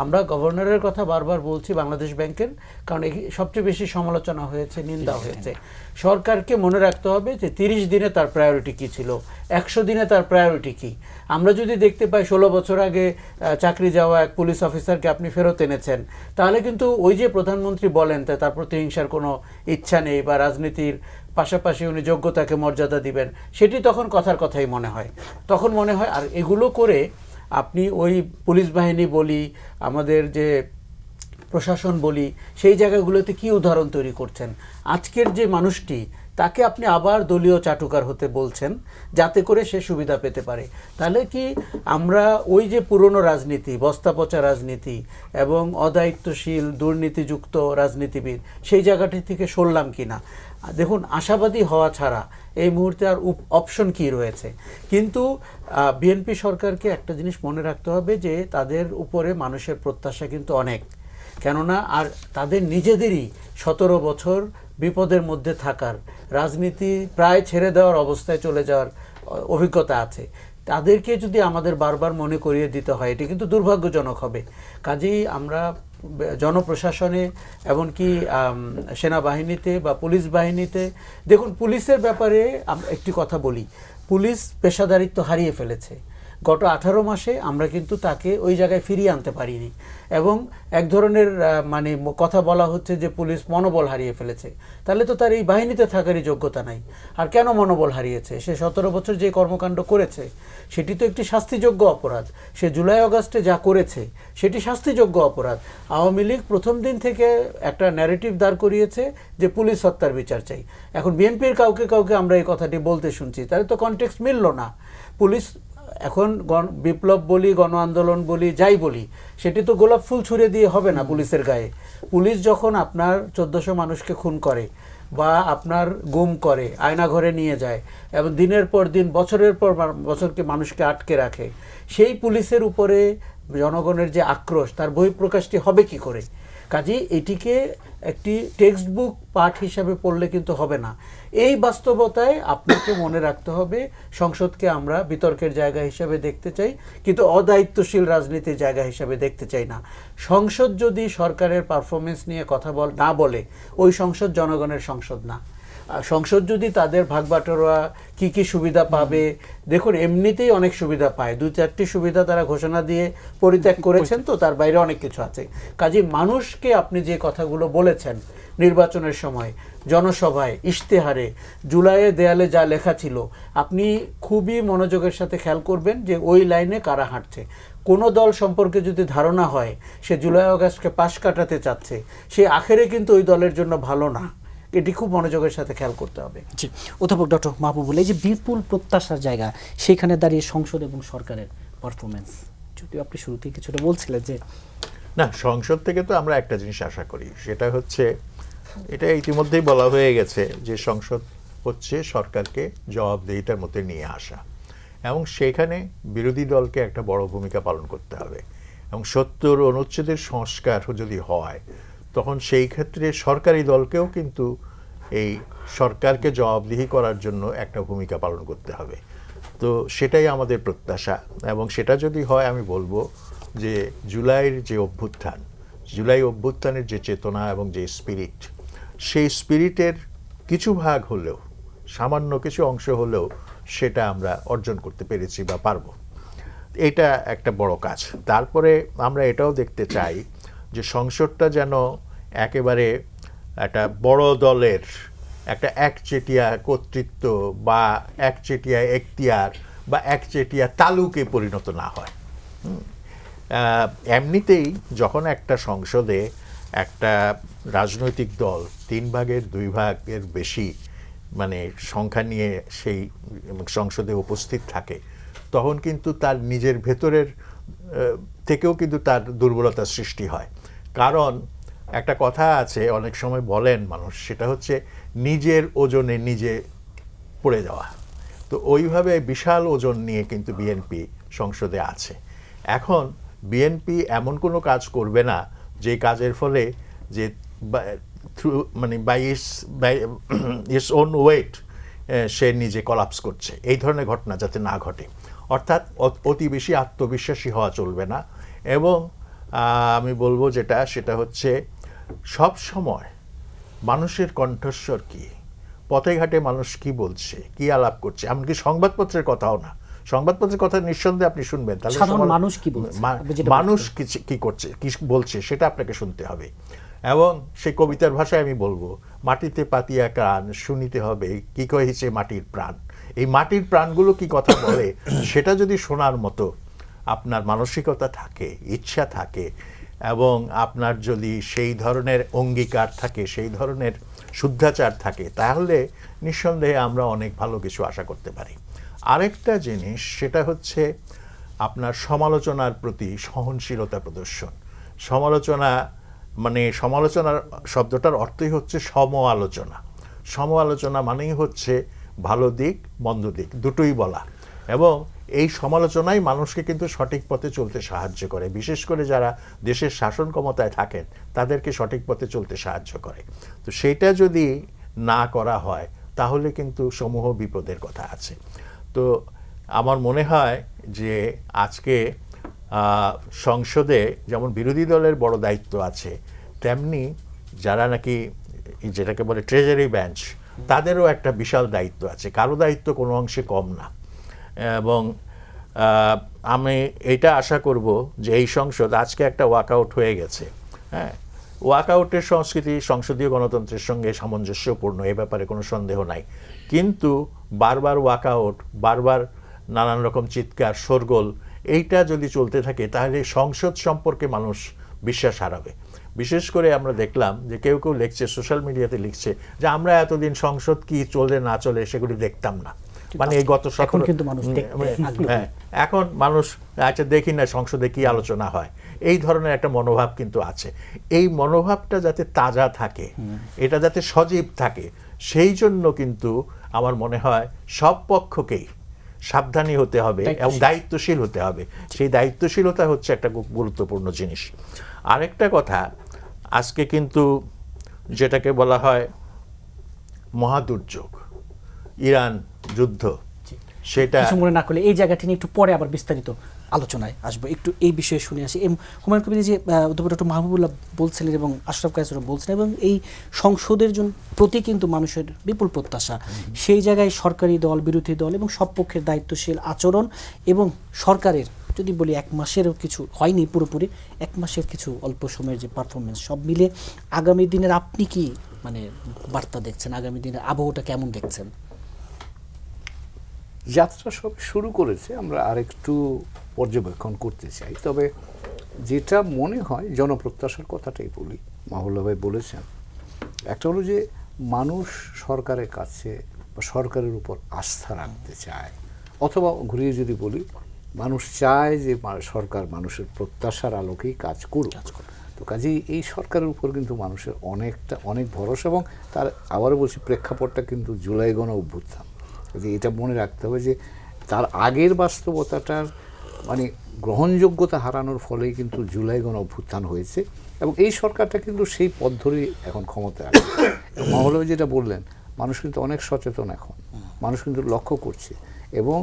আমরা গভর্নরের কথা বারবার বলছি, বাংলাদেশ ব্যাংকের, কারণ সবচেয়ে বেশি সমালোচনা হয়েছে, নিন্দা হয়েছে। সরকারকে মনে রাখতে হবে যে 30 দিনে তার প্রায়োরিটি কী ছিল, 100 দিনে তার প্রায়োরিটি কী। আমরা যদি দেখতে পাই 16 বছর আগে চাকরি যাওয়া এক পুলিশ অফিসারকে আপনি ফেরত এনেছেন, তাহলে কিন্তু ওই যে প্রধানমন্ত্রী বলেন তার প্রতিহিংসার কোনো ইচ্ছা নেই বা রাজনীতির পাশাপাশি উনি যোগ্যতাকে মর্যাদা দিবেন, সেটি তখন কথার কথাই মনে হয়। তখন মনে হয় আর এগুলো করে আপনি ওই পুলিশ বাহিনী বলি, আমাদের যে প্রশাসন বলি, সেই জায়গাগুলোতে কি উদাহরণ তৈরি করছেন? আজকের যে মানুষটি, তাকে আপনি আবার দলীয় চাটুকার হতে বলছেন যাতে করে সে সুবিধা পেতে পারে। তাহলে কি আমরা ওই যে পুরনো রাজনীতি, বস্তা পচা রাজনীতি এবং অদায়িত্বশীল দুর্নীতিযুক্ত রাজনীতিবিদ, সেই জায়গাটি থেকে সরলাম কিনা? দেখুন, আশাবাদী হওয়া ছাড়া এই মুহূর্তে আর অপশন কি রয়েছে? কিন্তু বিএনপি সরকারকে একটা জিনিস মনে রাখতে হবে যে তাদের উপরে মানুষের প্রত্যাশা কিন্তু অনেক, কেননা আর তাদের নিজেদেরই 17 বছর বিপদের মধ্যে থাকার, রাজনীতি প্রায় ছেড়ে দেওয়ার অবস্থায় চলে যাওয়ার অভিজ্ঞতা আছে। তাদেরকে যদি আমাদের বারবার মনে করিয়ে দিতে হয়, এটি কিন্তু দুর্ভাগ্যজনক হবে। কাজেই আমরা জনপ্রশাসনে এমনকি সেনাবাহিনীতে বা পুলিশ বাহিনীতে, দেখুন পুলিশের ব্যাপারে একটি কথা বলি, পুলিশ পেশাদারিত্ব হারিয়ে ফেলেছে। গত 18 মাসে আমরা কিন্তু তাকে ওই জায়গায় ফিরিয়ে আনতে পারিনি এবং এক ধরনের মানে কথা বলা হচ্ছে যে পুলিশ মনোবল হারিয়ে ফেলেছে। তাহলে তো তার এই বাহিনীতে থাকারই যোগ্যতা নাই। আর কেন মনোবল হারিয়েছে? সে 17 বছর যে কর্মকাণ্ড করেছে সেটি তো একটি শাস্তিযোগ্য অপরাধ। সে জুলাই আগস্টে যা করেছে সেটি শাস্তিযোগ্য অপরাধ। আওয়ামী লীগ প্রথম দিন থেকে একটা ন্যারেটিভ দাঁড় করিয়েছে যে পুলিশ হত্যার বিচার চাই। এখন বিএনপির কাউকে কাউকে আমরা এই কথাটি বলতে শুনছি, তাহলে তো কনটেক্সট মিলল না। পুলিশ এখন বিপ্লব বলি, গণ আন্দোলন বলি, যাই বলি, সেটি তো গোলাপ ফুল ছুঁড়ে দিয়ে হবে না পুলিশের গায়ে। পুলিশ যখন আপনার 1400 মানুষকে খুন করে বা আপনার গুম করে, আয়নাঘরে নিয়ে যায় এবং দিনের পর দিন, বছরের পর বছরকে মানুষকে আটকে রাখে, সেই পুলিশের উপরে জনগণের যে আক্রোশ, তার বহিঃপ্রকাশটি হবে কি করে? কাজেই এটিকে একটি টেক্সট বুক পাঠ হিসাবে পড়লে কিন্তু হবে না। এই বাস্তবতায় আপনাকে মনে রাখতে হবে, সংসদকে আমরা বিতর্কের জায়গা হিসাবে দেখতে চাই, কিন্তু অদায়িত্বশীল রাজনীতির জায়গা হিসাবে দেখতে চাই না। সংসদ যদি সরকারের পারফরমেন্স নিয়ে কথা না বলে, ওই সংসদ জনগণের সংসদ না। সংসদ যদি তাদের ভাগবাটোয়ারা কি কি সুবিধা পাবে, দেখুন এমনিতেই অনেক সুবিধা পায়, 2-4টি সুবিধা তারা ঘোষণা দিয়ে পরিত্যাগ করেছেন, তো তার বাইরে অনেক কিছু আছে। কাজে মানুষকে আপনি যে কথাগুলো বলেছেন নির্বাচনের সময়, জনসভায়, ইশতেহারে, জুলাইয়ে দেয়ালে যা লেখা ছিল, আপনি খুবই মনোযোগের সাথে খেয়াল করবেন যে ওই লাইনে কারা হাঁটছে। কোনো দল সম্পর্কে যদি ধারণা হয় সে জুলাই আগস্টকে পাশ কাটাতে চাচ্ছে, সে আখেরে কিন্তু ওই দলের জন্য ভালো না। এটি খুব মনোযোগের সাথে খেয়াল করতে হবে। জি, অধ্যাপক ডক্টর মাহবুবুল, এই যে বিপুল প্রত্যাশার জায়গা, সেখানে দাঁড়িয়ে সংসদ এবং সরকারের পারফরমেন্স, যদিও আপনি শুরুতেই কিছুটা বলছিলেন যে না, সংসদ থেকে তো আমরা একটা জিনিস আশা করি, সেটা হচ্ছে, এটা ইতিমধ্যেই বলা হয়ে গেছে যে সংসদ হচ্ছে সরকারকে জবাবদিহিতার মধ্যে নিয়ে আসা, এবং সেখানে বিরোধী দলকে একটা বড় ভূমিকা পালন করতে হবে। এবং ৭০ অনুচ্ছেদের সংস্কার যদি হয়, তখন সেই ক্ষেত্রে সরকারি দলকেও কিন্তু এই সরকারকে জবাবদিহি করার জন্য একটা ভূমিকা পালন করতে হবে। তো সেটাই আমাদের প্রত্যাশা, এবং সেটা যদি হয় আমি বলবো যে জুলাইয়ের যে অভ্যুত্থান, জুলাই অভ্যুত্থানের যে চেতনা এবং যে স্পিরিট, সেই স্পিরিটের কিছু ভাগ হলেও, সামান্য কিছু অংশ হলেও সেটা আমরা অর্জন করতে পেরেছি বা পারবো। এটা একটা বড় কাজ। তারপরে আমরা এটাও দেখতে চাই যে সংসদটা যেন একেবারে একটা বড় দলের একটা একচেটিয়া কর্তৃত্ব বা একচেটিয়া এখতিয়ার বা একচেটিয়া তালুকে পরিণত না হয়। এমনিতেই যখন একটা সংসদে একটা রাজনৈতিক দল 2/3 বেশি মানে সংখ্যা নিয়ে সেই সংসদে উপস্থিত থাকে, তখন কিন্তু তার নিজের ভেতরের থেকেও কিন্তু তার দুর্বলতার সৃষ্টি হয়। কারণ একটা কথা আছে, অনেক সময় বলেন মানুষ, সেটা হচ্ছে নিজের ওজনে নিজে পড়ে যাওয়া। তো ওইভাবে বিশাল ওজন নিয়ে কিন্তু বিএনপি সংসদে আছে। এখন বিএনপি এমন কোনো কাজ করবে না যে কাজের ফলে যে মানে বাই ইটস ওন ওয়েট সে নিজে কলাপস করছে, এই ধরনের ঘটনা যাতে না ঘটে। অর্থাৎ অতি বেশি আত্মবিশ্বাসী হওয়া চলবে না। এবং আমি বলবো সেটা হচ্ছে সব সময় মানুষের কণ্ঠস্বর কি, পথে ঘাটে মানুষ কি বলছে, কি আলাপ করছে, এমনকি সংবাদপত্রের কথাও না, সংবাদপত্রের কথা নিঃসন্দেহে আপনি শুনবেন, তাহলে মানুষ কি বলছে, মানুষ কি করছে, কি বলছে, সেটা আপনাকে শুনতে হবে। এবং সেই কবিতার ভাষায় আমি বলবো, মাটিতে পাতিয়া কান শুনিতে হবে কি কহিছে মাটির প্রাণ। এই মাটির প্রাণগুলো কি কথা বলে সেটা যদি শোনার মতো আপনার মানসিকতা থাকে, ইচ্ছা থাকে, এবং আপনার যদি সেই ধরনের অঙ্গীকার থাকে, সেই ধরনের শুদ্ধাচার থাকে, তাহলে নিঃসন্দেহে আমরা অনেক ভালো কিছু আশা করতে পারি। আরেকটা জিনিস, সেটা হচ্ছে আপনার সমালোচনার প্রতি সহনশীলতা প্রদর্শন। সমালোচনার শব্দটার অর্থই হচ্ছে সম আলোচনা। সম আলোচনা মানেই হচ্ছে ভালো দিক মন্দ দিক দুটোই বলা, এবং এই সমালোচনাই মানুষকে কিন্তু সঠিক পথে চলতে সাহায্য করে। বিশেষ করে যারা দেশের শাসন ক্ষমতায় থাকেন তাদেরকে সঠিক পথে চলতে সাহায্য করে। তো সেইটা যদি না করা হয় তাহলে কিন্তু সমূহ বিপদের কথা আছে। তো আমার মনে হয় যে আজকে সংসদে যেমন বিরোধী দলের বড় দায়িত্ব আছে, তেমনি যারা নাকি যেটাকে বলে ট্রেজারি বেঞ্চ, তাদেরও একটা বিশাল দায়িত্ব আছে। কারো দায়িত্ব কোনো অংশে কম না। এবং আমি এটা আশা করব যে এই সংসদ, আজকে একটা ওয়াকআউট হয়ে গেছে, হ্যাঁ, ওয়াকআউটের সংস্কৃতি সংসদীয় গণতন্ত্রের সঙ্গে সামঞ্জস্যপূর্ণ, এ ব্যাপারে কোনো সন্দেহ নাই। কিন্তু বারবার ওয়াকআউট, বারবার নানান রকম চিৎকার শোরগোল, এইটা যদি চলতে থাকে তাহলে সংসদ সম্পর্কে মানুষ বিশ্বাস হারাবে। বিশেষ করে আমরা দেখলাম যে কেউ কেউ লিখছে, সোশ্যাল মিডিয়াতে লিখছে যে আমরা এতদিন সংসদ কি চলে না চলে সেগুলি দেখতাম না। মানে এই গত এখন কিন্তু মানুষ হ্যাঁ, এখন মানুষ আচ্ছা দেখি না সংসদে কি আলোচনা হয়, এই ধরনের একটা মনোভাব কিন্তু আছে। এই মনোভাবটা যাতে তাজা থাকে, এটা যাতে সজীব থাকে, সেই জন্য কিন্তু আমার মনে হয় সব পক্ষকেই সাবধানী হতে হবে এবং দায়িত্বশীল হতে হবে। সেই দায়িত্বশীলতা হচ্ছে একটা খুব গুরুত্বপূর্ণ জিনিস। আরেকটা কথা, আজকে কিন্তু যেটাকে বলা হয় মহাদুর্যোগ, ইরান যুদ্ধ, সেটা মনে না করলে এই জায়গাটি নিয়ে একটু পরে আবার বিস্তারিত আলোচনায় আসবো। একটু এই বিষয়ে শুনে আসি। হুমায়ুন কবির যে অধ্যাপক ডক্টর মাহবুবুল্লাহ বলছিলেন এবং আশরাফ কায়সারও বলছিলেন, এবং এই সংসদের প্রতি কিন্তু মানুষের বিপুল প্রত্যাশা, সেই জায়গায় সরকারি দল, বিরোধী দল এবং সব পক্ষের দায়িত্বশীল আচরণ, এবং সরকারের যদি বলি 1 মাসেরও কিছু হয়নি পুরোপুরি, 1 মাসের কিছু অল্প সময়ের যে পারফরমেন্স, সব মিলে আগামী দিনের আপনি কি মানে বার্তা দেখছেন, আগামী দিনের আবহাওয়াটা কেমন দেখছেন? যাত্রা সব শুরু করেছে, আমরা আরেকটু পর্যবেক্ষণ করতে চাই। তবে যেটা মনে হয়, জনপ্রত্যাশার কথাটাই বলি, মাহুল্লা ভাই বলেছেন, একটা হলো যে মানুষ সরকারের কাছে বা সরকারের উপর আস্থা রাখতে চায়, অথবা ঘুরিয়ে যদি বলি মানুষ চায় যে সরকার মানুষের প্রত্যাশার আলোকেই কাজ করুক। তো কাজেই এই সরকারের উপর কিন্তু মানুষের অনেক ভরসা, এবং তার আবারও বলছি প্রেক্ষাপটটা কিন্তু জুলাই গণ অভ্যুত্থান। কাজে এটা মনে রাখতে হবে যে তার আগের বাস্তবতাটার মানে গ্রহণযোগ্যতা হারানোর ফলেই কিন্তু জুলাই গণ অভ্যুত্থান হয়েছে, এবং এই সরকারটা কিন্তু সেই পথ ধরেই এখন ক্ষমতায় আছে। মহলবে যেটা বললেন, মানুষ কিন্তু অনেক সচেতন এখন, মানুষ কিন্তু লক্ষ্য করছে, এবং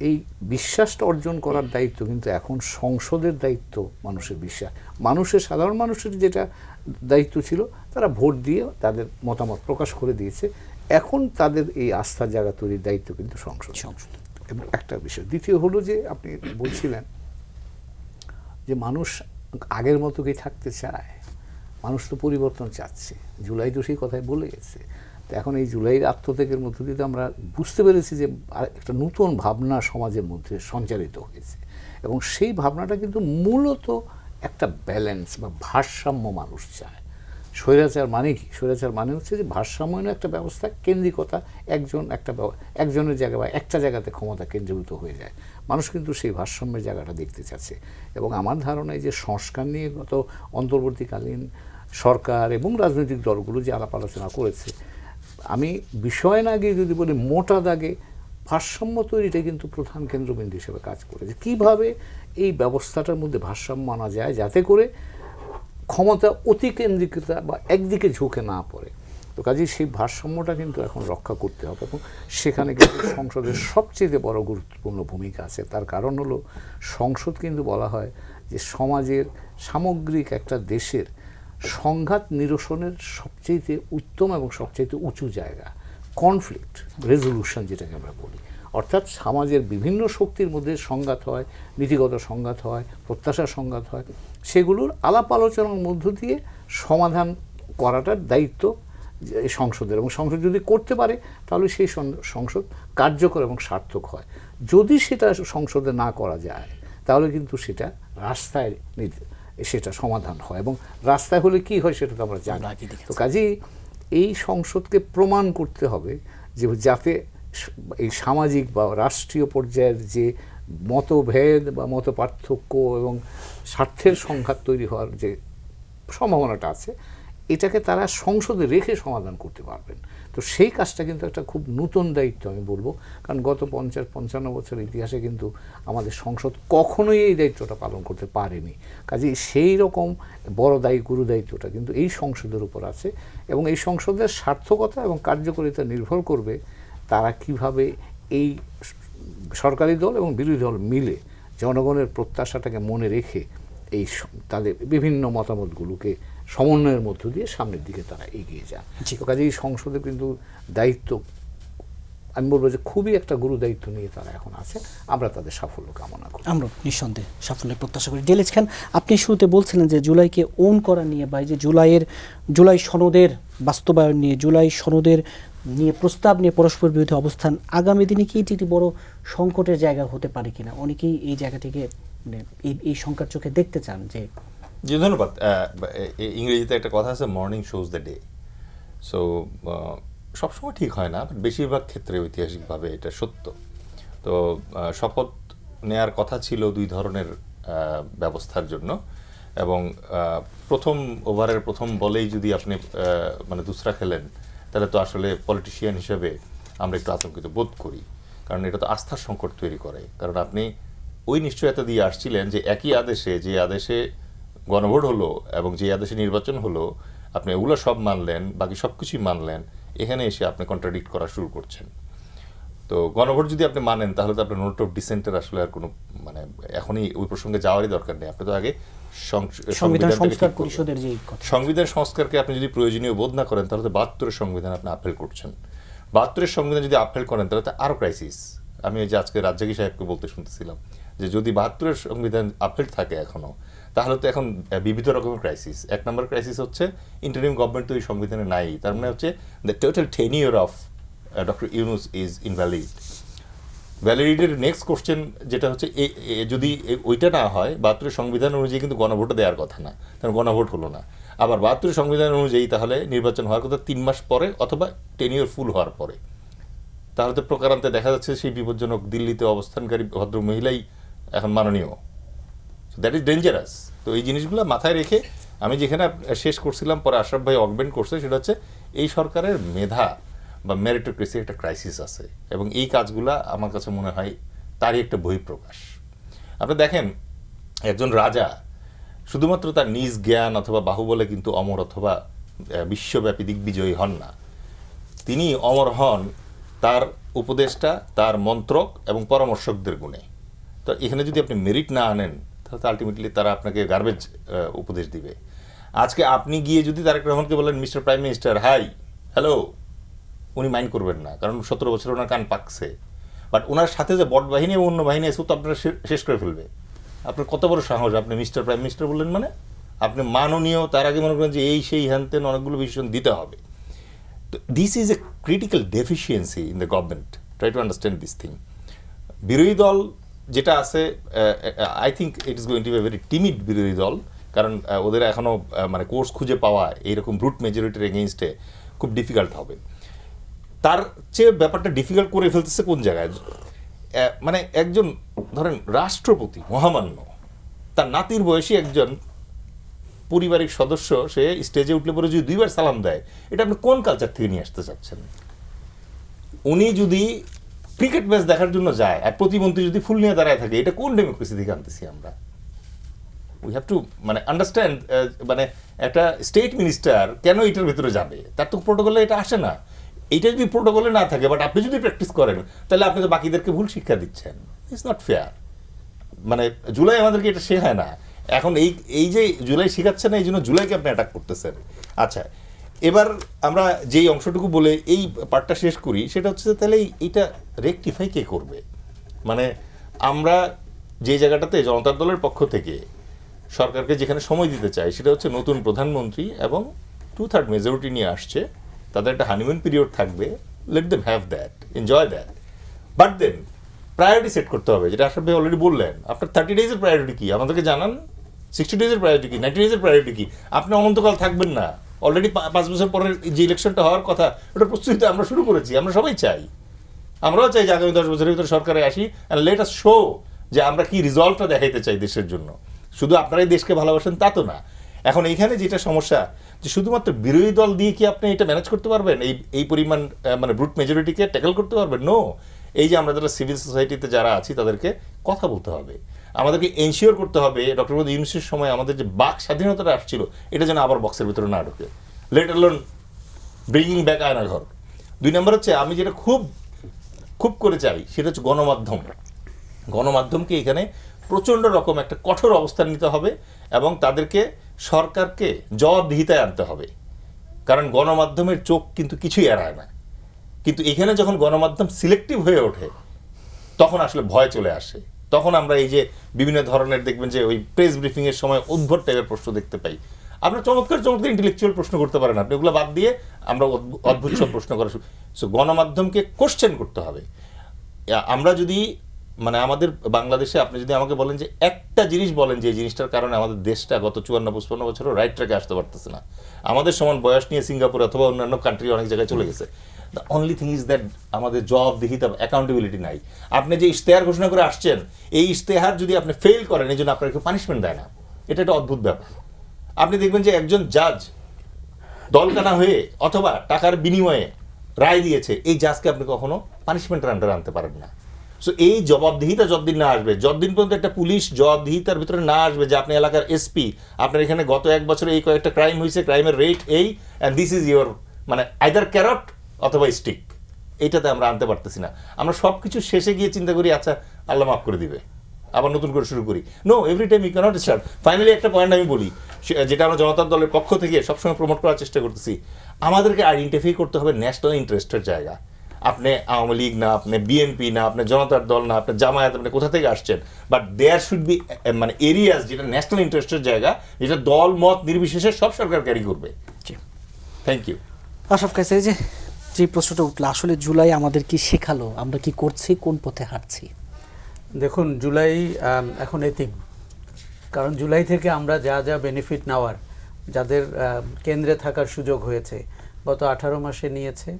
এই বিশ্বাসটা অর্জন করার দায়িত্ব কিন্তু এখন সংসদের দায়িত্ব। মানুষের সাধারণ মানুষের যেটা দায়িত্ব ছিল, তারা ভোট দিয়ে তাদের মতামত প্রকাশ করে দিয়েছে, এখন তাদের এই আস্থার জায়গা তৈরির দায়িত্ব কিন্তু সংসদ। এবং একটা বিষয় দ্বিতীয় হলো যে আপনি বলছিলেন যে মানুষ আগের মতো কি থাকতে চায়, মানুষ তো পরিবর্তন চাচ্ছে, জুলাই তো সেই কথাই বলে গেছে। তো এখন এই জুলাইয়ের আত্মত্যাগের মধ্য দিয়ে তো আমরা বুঝতে পেরেছি যে একটা নতুন ভাবনা সমাজের মধ্যে সঞ্চারিত হয়েছে, এবং সেই ভাবনাটা কিন্তু মূলত একটা ব্যালেন্স বা ভারসাম্য মানুষ চায়। স্বৈরাচার মানে কি? স্বৈরাচার মানে হচ্ছে যে ভারসাম্যহীন একটা ব্যবস্থা, কেন্দ্রিকতা, একজনের জায়গা বা একটা জায়গাতে ক্ষমতা কেন্দ্রীভূত হয়ে যায়। মানুষ কিন্তু সেই ভারসাম্যের জায়গাটা দেখতে চাচ্ছে, এবং আমার ধারণা এই যে সংস্কার নিয়ে গত অন্তর্বর্তীকালীন সরকার এবং রাজনৈতিক দলগুলো যে আলাপ আলোচনা করেছে, আমি বিষয় না গিয়ে যদি বলি মোটা দাগে ভারসাম্য তৈরিটা কিন্তু প্রধান কেন্দ্রবিন্দু হিসেবে কাজ করেছে। কীভাবে এই ব্যবস্থাটার মধ্যে ভারসাম্য আনা যায় যাতে করে ক্ষমতা অতিকেন্দ্রিকতা বা একদিকে ঝুঁকে না পড়ে। তো কাজেই সেই ভারসাম্যটা কিন্তু এখন রক্ষা করতে হবে, এবং সেখানে কিন্তু সংসদের সবচেয়ে বড় গুরুত্বপূর্ণ ভূমিকা আছে। তার কারণ হলো সংসদ কিন্তু বলা হয় যে সমাজের সামগ্রিক একটা দেশের সংঘাত নিরসনের সবচেয়ে উত্তম এবং সবচেয়ে উঁচু জায়গা, কনফ্লিক্ট রেজলিউশন যেটাকে আমরা বলি। অর্থাৎ সমাজের বিভিন্ন শক্তির মধ্যে সংঘাত হয়, নীতিগত সংঘাত হয়, প্রত্যাশার সংঘাত হয়, সেগুলোর আলাপ আলোচনার মধ্য দিয়ে সমাধান করাটার দায়িত্ব এই সংসদের, এবং সংসদ যদি করতে পারে তাহলে সেই সংসদ কার্যকর এবং সার্থক হয়। যদি সেটা সংসদে না করা যায় তাহলে কিন্তু সেটা রাস্তায় সেটা সমাধান হয়, এবং রাস্তায় হলে কি হয় সেটা তো আমরা জানি। তো কাজেই এই সংসদকে প্রমাণ করতে হবে যে যাতে এই সামাজিক বা রাষ্ট্রীয় পর্যায়ের যে মতভেদ বা মত পার্থক্য এবং স্বার্থের সংঘাত তৈরি হওয়ার যে সম্ভাবনাটা আছে, এটাকে তারা সংসদে রেখে সমাধান করতে পারবেন। তো সেই কাজটা কিন্তু একটা খুব নতুন দায়িত্ব আমি বলবো, কারণ গত 50-55 বছরের ইতিহাসে কিন্তু আমাদের সংসদ কখনোই এই দায়িত্বটা পালন করতে পারেনি। কাজেই সেই রকম বড় গুরু দায়িত্বটা কিন্তু এই সংসদের উপর আছে, এবং এই সংসদের সার্থকতা এবং কার্যকারিতা নির্ভর করবে তারা কিভাবে এই সরকারি দল এবং বিরোধী দল মিলে জনগণের প্রত্যাশাটাকে মনে রেখে এই তাদের বিভিন্ন মতামতগুলোকে সমন্বয়ের মধ্য দিয়ে সামনের দিকে তারা এগিয়ে যান। তো কাজে এই সংসদে কিন্তু দায়িত্ব, আমি বলবো যে খুবই একটা গুরু দায়িত্ব নিয়ে তারা এখন আছে। আমরা তাদের সাফল্য কামনা করি। আমরা নিঃসন্দেহে সাফল্যের প্রত্যাশা করি। ডেলিজ খান, আপনি শুরুতে বলছিলেন যে জুলাইকে ওন করা নিয়ে বা এই যে জুলাই সনদের বাস্তবায়ন নিয়ে, জুলাই সনদের নিয়ে প্রস্তাব নিয়ে পরস্পর বিরোধী অবস্থান আগামী দিনে কি এটি বড় সংকটের জায়গা হতে পারে কিনা? অনেকেই এই জায়গাটিকে মানে এই সংকট চোখে দেখতে চান। জি ধন্যবাদ। ইংরেজিতে একটা কথা আছে, morning shows the day. So সবসময় ঠিক হয় না, বাট বেশিরভাগ ক্ষেত্রে ঐতিহাসিকভাবে এটা সত্য। তো শপথ নেয়ার কথা ছিল দুই ধরনের ব্যবস্থার জন্য, এবং প্রথম ওভারের প্রথম বলেই যদি আপনি মানে দুসরা খেলেন, তাহলে তো আসলে পলিটিশিয়ান হিসেবে আমরা একটু আতঙ্কিত বোধ করি, কারণ এটা তো আস্থার সংকট তৈরি করে। কারণ আপনি ওই নিশ্চয়তা দিয়ে আসছিলেন যে একই আদেশে, যে আদেশে গণভোট হলো এবং যে আদেশে নির্বাচন হলো, আপনি ওগুলো সব মানলেন, বাকি সব কিছুই মানলেন, এখানে এসে আপনি কন্ট্রাডিক্ট করা শুরু করছেন। তো গণভোট যদি আপনি মানেন তাহলে তো আপনার নোট অফ ডিসেন্টের আসলে আর কোনো মানে এখনই ওই প্রসঙ্গে যাওয়ারই দরকার নেই। আপনি তো আগে সংবিধান সংস্কারকে আপনি যদি প্রয়োজনীয় বোধ না করেন তাহলে তো 72-এর সংবিধান আপনি আপহেল করছেন। 72-এর সংবিধান যদি আপহেল করেন তাহলে তো আরও ক্রাইসিস। আমি এই যে আজকে রাজ্জাকি সাহেবকে বলতে শুনতেছিলাম যে যদি 72-এর সংবিধান আপহেল থাকে এখনও, তাহলে তো এখন বিবিধ রকমের ক্রাইসিস। এক নম্বর ক্রাইসিস হচ্ছে ইন্টারিম গভর্নমেন্ট তো এই সংবিধানে নাই, তার মানে হচ্ছে the total tenure of doctor Yunus is invalid. ভ্যালিডিটির নেক্সট কোশ্চেন যেটা হচ্ছে যদি ওইটা না হয়, 72-এর সংবিধান অনুযায়ী কিন্তু গণভোটে দেওয়ার কথা না, কারণ গণভোট হলো না। আবার 72-এর সংবিধান অনুযায়ী তাহলে নির্বাচন হওয়ার কথা 3 মাস পরে অথবা টেনিওর ফুল হওয়ার পরে। তাহলে তো প্রকারান্তে দেখা যাচ্ছে সেই বিপজ্জনক দিল্লিতে অবস্থানকারী ভদ্র মহিলাই এখন মাননীয়। That is dangerous. তো এই জিনিসগুলো মাথায় রেখে আমি যেখানে শেষ করছিলাম, পরে আশরাফ ভাই অগমেন্ট করছে, সেটা হচ্ছে এই সরকারের মেধা বা মেরিটোক্রেসির একটা ক্রাইসিস আছে, এবং এই কাজগুলা আমার কাছে মনে হয় তারই একটা বহিঃপ্রকাশ। আপনি দেখেন, একজন রাজা শুধুমাত্র তার নিজ জ্ঞান অথবা বাহুবলে কিন্তু অমর অথবা বিশ্বব্যাপী দিগ্বিজয়ী হন না। তিনি অমর হন তার উপদেষ্টা, তার মন্ত্রক এবং পরামর্শকদের গুণে। তো এখানে যদি আপনি মেরিট না আনেন, তাহলে আলটিমেটলি তারা আপনাকে গার্বেজ উপদেশ দিবে। আজকে আপনি গিয়ে যদি তারেক রহমানকে বলেন mister prime minister hi hello, উনি মাইন্ড করবেন না, কারণ 17 বছর ওনার কান পাকছে। বাট ওনার সাথে যে বট বাহিনী এবং অন্য বাহিনী আছে, তো আপনারা শেষ করে ফেলবে। আপনার কত বড় সাহস, আপনি মিস্টার প্রাইম মিনিস্টার বললেন, মানে আপনি মাননীয়, তার আগে মনে করেন যে এই সেই হ্যানতেন অনেকগুলো ডিসিশন দিতে হবে। তো this is a critical deficiency in the government, try to understand this thing. বিরোধী দল যেটা আছে, I think it is going to be very timid বিরোধী দল, কারণ ওদের এখনও মানে কোর্স খুঁজে পাওয়া এইরকম ব্রুট মেজরিটির এগেইনস্টে খুব ডিফিকাল্ট হবে। তার চেয়ে ব্যাপারটা ডিফিকাল্ট করে ফেলতেছে কোন জায়গায়, মানে একজন ধরেন রাষ্ট্রপতি মহামান্য, তার নাতির বয়সী একজন পারিবারিক সদস্য, সে স্টেজে উঠলে পরে যদি 2 বার সালাম দেয়, এটা আপনি কোন কালচার থেকে নিয়ে আসতে চাচ্ছেন? উনি যদি ক্রিকেট ম্যাচ দেখার জন্য যায় আর প্রতিমন্ত্রী যদি ফুল নিয়ে দাঁড়ায় থাকে, এটা কোন ডেমোক্রেসি থেকে আনতেছি আমরা? উই হ্যাভ টু মানে আন্ডারস্ট্যান্ড, মানে একটা স্টেট মিনিস্টার কেন এটার ভেতরে যাবে? তার তো প্রোটোকলে এটা আসে না। এইটা যদি প্রোটোকলে না থাকে, বাট আপনি যদি প্র্যাকটিস করেন, তাহলে আপনি তো বাকিদেরকে ভুল শিক্ষা দিচ্ছেন। It's not fair. মানে জুলাই আমাদেরকে এটা শেখায় না। এখন এই যে জুলাই শেখাচ্ছে না, এই জন্য জুলাইকে আপনি অ্যাটাক করতেছেন। আচ্ছা, এবার আমরা যেই অংশটুকু বলে এই পার্টটা শেষ করি, সেটা হচ্ছে তাহলে এইটা রেকটিফাই কে করবে? মানে আমরা যে জায়গাটাতে জনতা দলের পক্ষ থেকে সরকারকে যেখানে সময় দিতে চাই, সেটা হচ্ছে নতুন প্রধানমন্ত্রী এবং 2/3 মেজরিটি নিয়ে আসছে, তাদের একটা হানিমুন পিরিয়ড থাকবে, let them have that, enjoy that. But then priority set করতে হবে, যেটা আশরাফ ভাই অলরেডি বললেন। আপনার 30 ডেজের প্রায়োরিটি কি আমাদেরকে জানান, 60 ডেজের প্রায়োরিটি কি, 90 ডেজের প্রায়োরিটি কি? আপনি অনন্তকাল থাকবেন না। অলরেডি 5 বছর পরের যে ইলেকশনটা হওয়ার কথা, ওটার প্রস্তুতি আমরা শুরু করেছি। আমরা সবাই চাই, আমরাও চাই যে আগামী 10 বছরের ভিতরে সরকারে আসি, অ্যান্ড লেট আস শো যে আমরা কি রিজলভটা দেখাইতে চাই দেশের জন্য। শুধু আপনারাই দেশকে ভালোবাসেন তা তো না। এখন এইখানে যেটা সমস্যা, যে শুধুমাত্র বিরোধী দল দিয়ে কি আপনি এটা ম্যানেজ করতে পারবেন? এই পরিমাণ মানে ব্রুট মেজরিটিকে ট্যাকল করতে পারবেন? নো। এই যে আমরা যারা সিভিল সোসাইটিতে যারা আছি, তাদেরকে কথা বলতে হবে, আমাদেরকে এনশিওর করতে হবে ডক্টর মোহাম্মদ ইউনূসের সময় আমাদের যে বাক স্বাধীনতাটা আসছিল, এটা যেন আবার বক্সের ভিতরে না ঢোকে। Let alone bringing back Aynaghor. 2 নম্বর হচ্ছে, আমি যেটা খুব খুব করে চাই, সেটা হচ্ছে গণমাধ্যম। গণমাধ্যমকে এখানে প্রচণ্ড রকম একটা কঠোর অবস্থান নিতে হবে, এবং তাদেরকে সরকারকে জবাবদিহিতায় আনতে হবে। কারণ গণমাধ্যমের চোখ কিন্তু কিছুই এড়ায় না। কিন্তু এখানে যখন গণমাধ্যম সিলেক্টিভ হয়ে ওঠে, তখন আসলে ভয় চলে আসে। তখন আমরা এই যে বিভিন্ন ধরনের দেখবেন যে ওই প্রেস ব্রিফিংয়ের সময় উদ্ভট টাইপের প্রশ্ন দেখতে পাই। আপনার চমৎকার চমৎকার ইন্টেলেকচুয়াল প্রশ্ন করতে পারেন, আপনি ওগুলো বাদ দিয়ে আমরা অদ্ভুত সব প্রশ্ন করা শুরু। সো গণমাধ্যমকে কোশ্চেন করতে হবে। আমরা যদি মানে আমাদের বাংলাদেশে আপনি যদি আমাকে বলেন যে একটা জিনিস বলেন যে এই জিনিসটার কারণে আমাদের দেশটা গত 54-55 বছরও রাইট ট্র্যাকে আসতে পারতেছে না, আমাদের সমান বয়স নিয়ে সিঙ্গাপুর অথবা অন্যান্য কান্ট্রি অনেক জায়গায় চলে গেছে, the only thing is that আমাদের জবাবদিহিতা, অ্যাকাউন্টেবিলিটি নাই। আপনি যে ইশতেহার ঘোষণা করে আসছেন, এই ইশতেহার যদি আপনি ফেল করেন, এই জন্য আপনার কেউ পানিশমেন্ট দেয় না। এটা একটা অদ্ভুত ব্যাপার। আপনি দেখবেন যে একজন জাজ দলকানা হয়ে অথবা টাকার বিনিময়ে রায় দিয়েছে, এই জাজকে আপনি কখনো পানিশমেন্টের আন্ডারে আনতে পারেন না। সো এই জবাবদিহিতা যতদিন না আসবে, যতদিন পর্যন্ত একটা পুলিশ জবাবদিহিতার ভিতরে না আসবে যে আপনি এলাকার এসপি, আপনার এখানে গত 1 বছরে এই কয়েকটা ক্রাইম হয়েছে, ক্রাইমের রেট এই, অ্যান্ড দিস ইজ ইয়োর মানে আইদার ক্যারট অথবা স্টিক, এইটাতে আমরা আনতে পারতেছি না। আমরা সব কিছু শেষে গিয়ে চিন্তা করি আচ্ছা আল্লাহ মাফ করে দিবে, আবার নতুন করে শুরু করি। No, every time you can't start. Finally একটা পয়েন্ট আমি বলি, যেটা আমরা জনতা দলের পক্ষ থেকে সবসময় প্রমোট করার চেষ্টা করতেছি, আমাদেরকে আইডেন্টিফাই করতে হবে ন্যাশনাল ইন্টারেস্টের জায়গা। আপনি আওয়ামী লীগ না, আপনি বিএনপি না, আপনি জনতার দল না, আপনি জামায়াত, আপনি কোথা থেকে আসছেন, বাট দেয়ার শুড বি মানে এরিয়াস যেটা ন্যাশনাল ইন্টারেস্টের জায়গা, যেটা দল মত নির্বিশেষে সব সরকার ক্যারি করবে। Thank you. আশরাফ কাছে যে প্রশ্নটা উঠলো, আসলে জুলাই আমাদের কি শেখালো, আমরা কি করছি, কোন পথে হাঁটছি? দেখুন, জুলাই এখন এতিম। কারণ জুলাই থেকে আমরা যা যা বেনিফিট নেওয়ার, যাদের কেন্দ্রে থাকার সুযোগ হয়েছে, গত 18 মাসে নিয়েছে,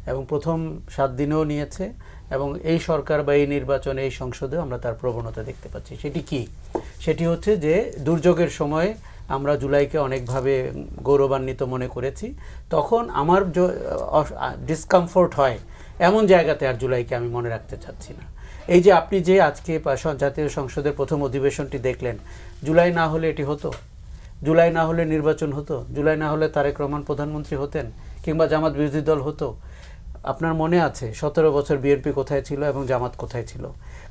এবং প্রথম 7 দিনেও নিয়েছে, এবং এই সরকার বা এই নির্বাচনে এই সংসদেও আমরা তার প্রবণতা দেখতে পাচ্ছি। সেটি কি? সেটি হচ্ছে যে দুর্যোগের সময় আমরা জুলাইকে অনেকভাবে গৌরবান্বিত মনে করেছি, তখন আমার ডিসকমফোর্ট হয় এমন জায়গাতে আর জুলাইকে আমি মনে রাখতে চাচ্ছি না। এই যে আপনি যে আজকে জাতীয় সংসদের প্রথম অধিবেশনটি দেখলেন, জুলাই না হলে এটি হতো? জুলাই না হলে নির্বাচন হতো? জুলাই না হলে তারেক রহমান প্রধানমন্ত্রী হতেন, কিংবা জামাত বিরোধী দল হতো? আপনার মনে আছে 17 বছর বিএনপি কোথায় ছিল এবং জামাত কোথায় ছিল?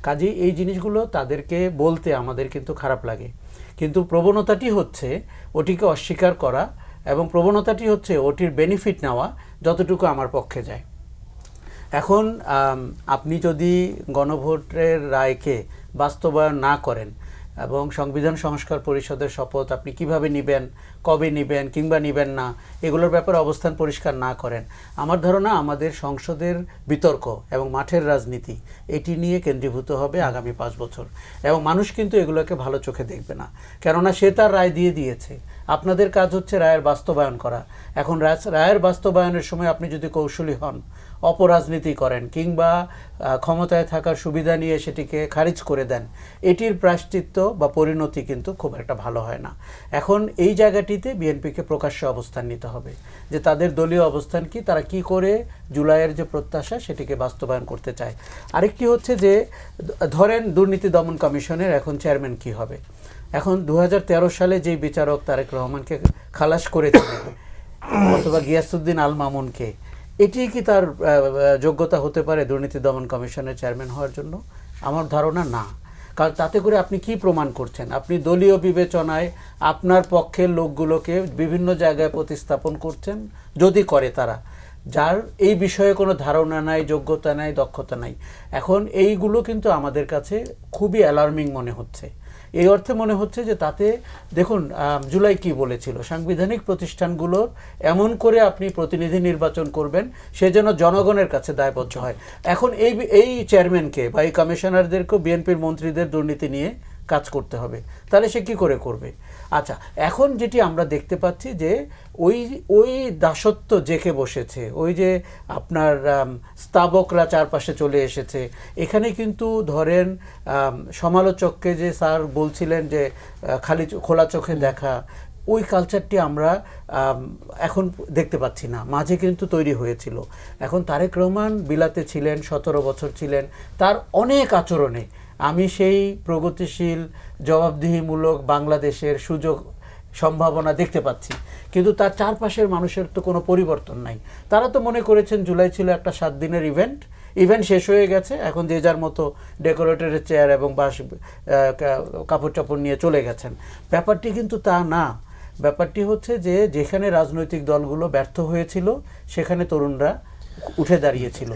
কাজেই এই জিনিসগুলো তাদেরকে বলতে আমাদের কিন্তু খারাপ লাগে, কিন্তু প্রবণতাটি হচ্ছে ওটিকে অস্বীকার করা, এবং প্রবণতাটি হচ্ছে ওটির বেনিফিট নেওয়া যতটুকু আমার পক্ষে যায়। এখন আপনি যদি গণভোটের রায়কে বাস্তবায়ন না করেন এবং সংবিধান সংস্কার পরিষদের শপথ আপনি কিভাবে নেবেন, কবে নেবেন কিংবা নেবেন না, এগুলোর ব্যাপারে অবস্থান পরিষ্কার না করেন, আমার ধারণা আমাদের সংসদের বিতর্ক এবং মাঠের রাজনীতি এটি নিয়ে কেন্দ্রীভূত হবে আগামী 5 বছর, এবং মানুষ কিন্তু এগুলোকে ভালো চোখে দেখবে না, কেননা সে তার রায় দিয়ে দিয়েছে। আপনাদের কাজ হচ্ছে রায়ের বাস্তবায়ন করা। এখন রায়ের বাস্তবায়নের সময় আপনি যদি কৌশলী হন, অপরাজনীতি করেন, কিংবা ক্ষমতায় থাকার সুবিধা নিয়ে সেটিকে খারিজ করে দেন, এটির প্রায়শ্চিত্ত বা পরিণতি কিন্তু খুব একটা ভালো হয় না। এখন এই জায়গাটিতে বিএনপিকে প্রকাশ্য অবস্থান নিতে হবে যে তাদের দলীয় অবস্থান কি, তারা কি করে জুলাইয়ের যে প্রত্যাশা সেটিকে বাস্তবায়ন করতে চায়। আরেকটি হচ্ছে যে ধরেন দুর্নীতি দমন কমিশনের এখন চেয়ারম্যান কি হবে। এখন 2013 সালে যেই বিচারক তারেক রহমানকে খালাস করেছিলেন, অথবা গিয়াসউদ্দিন আল মামুনকে, এটি কি তার যোগ্যতা হতে পারে দুর্নীতি দমন কমিশনের চেয়ারম্যান হওয়ার জন্য? আমার ধারণা না। কারণ তাতে করে আপনি কি প্রমাণ করছেন? আপনি দলীয় বিবেচনায় আপনার পক্ষের লোকগুলোকে বিভিন্ন জায়গায় প্রতিস্থাপন করছেন, যদি করে তারা, যার এই বিষয়ে কোনো ধারণা নাই, যোগ্যতা নাই, দক্ষতা নাই। এখন এইগুলো কিন্তু আমাদের কাছে খুবই অ্যালার্মিং মনে হচ্ছে। এই অর্থে মনে হচ্ছে যে তাতে দেখুন জুলাই কি বলেছিল, সাংবিধানিক প্রতিষ্ঠানগুলোর এমন করে আপনি প্রতিনিধি নির্বাচন করবেন সে যেন জনগণের কাছে দায়বদ্ধ হয়। এখন এই চেয়ারম্যানকে বা এই কমিশনারদেরকেও বিএনপির মন্ত্রীদের দুর্নীতি নিয়ে কাজ করতে হবে, তাহলে সে কি করে করবে? আচ্ছা, এখন যেটি আমরা দেখতে পাচ্ছি যে ওই দাসত্ব জেকে বসেছে, ওই যে আপনার স্তাবকরা চারপাশে চলে এসেছে। এখানে কিন্তু ধরেন সমালোচককে যে স্যার বলছিলেন যে খালি খোলা চোখে দেখা, ওই কালচারটি আমরা এখন দেখতে পাচ্ছি না, মাঝে কিন্তু তৈরি হয়েছিল। এখন তারেক রহমান বিলাতে ছিলেন, 17 বছর ছিলেন, তার অনেক আচরণে আমি সেই প্রগতিশীল জবাবদিহিমূলক বাংলাদেশের সুযোগ সম্ভাবনা দেখতে পাচ্ছি, কিন্তু তার চারপাশের মানুষের তো কোনো পরিবর্তন নাই। তারা তো মনে করেছেন জুলাই ছিল একটা 7 দিনের ইভেন্ট শেষ হয়ে গেছে, এখন যে যার মতো ডেকোরেটরের চেয়ার এবং বাস কাপড় চাপড় নিয়ে চলে গেছেন। ব্যাপারটি কিন্তু তা না। ব্যাপারটি হচ্ছে যে যেখানে রাজনৈতিক দলগুলো ব্যর্থ হয়েছিল সেখানে তরুণরা উঠে দাঁড়িয়েছিল।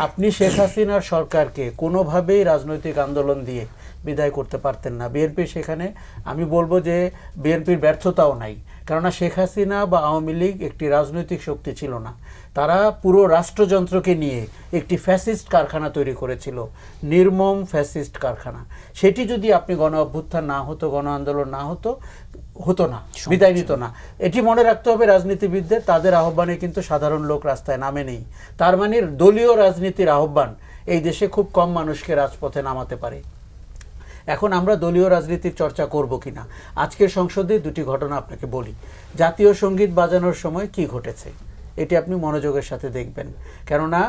আপনি শেখ হাসিনার সরকারকে কোনোভাবেই রাজনৈতিক আন্দোলন দিয়ে বিদায় করতে পারতেন না। বিএনপি সেখানে, আমি বলবো যে বিএনপির ব্যর্থতাও নাই, কেননা শেখ হাসিনা বা আওয়ামী লীগ একটি রাজনৈতিক শক্তি ছিল না। তারা পুরো রাষ্ট্রযন্ত্রকে নিয়ে একটি ফ্যাসিস্ট কারখানা তৈরি করেছিল, নির্মম ফ্যাসিস্ট কারখানা। সেটি যদি আপনি গণ অভ্যুত্থান না হতো, গণ আন্দোলন না হতো না, বিদায় নিত না। এটি মনে রাখতে হবে রাজনীতিবিদদের, তাদের আহ্বানে কিন্তু সাধারণ লোক রাস্তায় নামে নেই। তার মানে দলীয় রাজনীতির আহ্বান এই দেশে খুব কম মানুষকে রাজপথে নামাতে পারে। এখন আমরা দলীয় রাজনীতির চর্চা করব কিনা, আজকের সংসদে দুটি ঘটনা আপনাকে বলি। জাতীয় সঙ্গীত বাজানোর সময় কি ঘটেছে এটি আপনি মনোযোগের সাথে দেখবেন, কেননা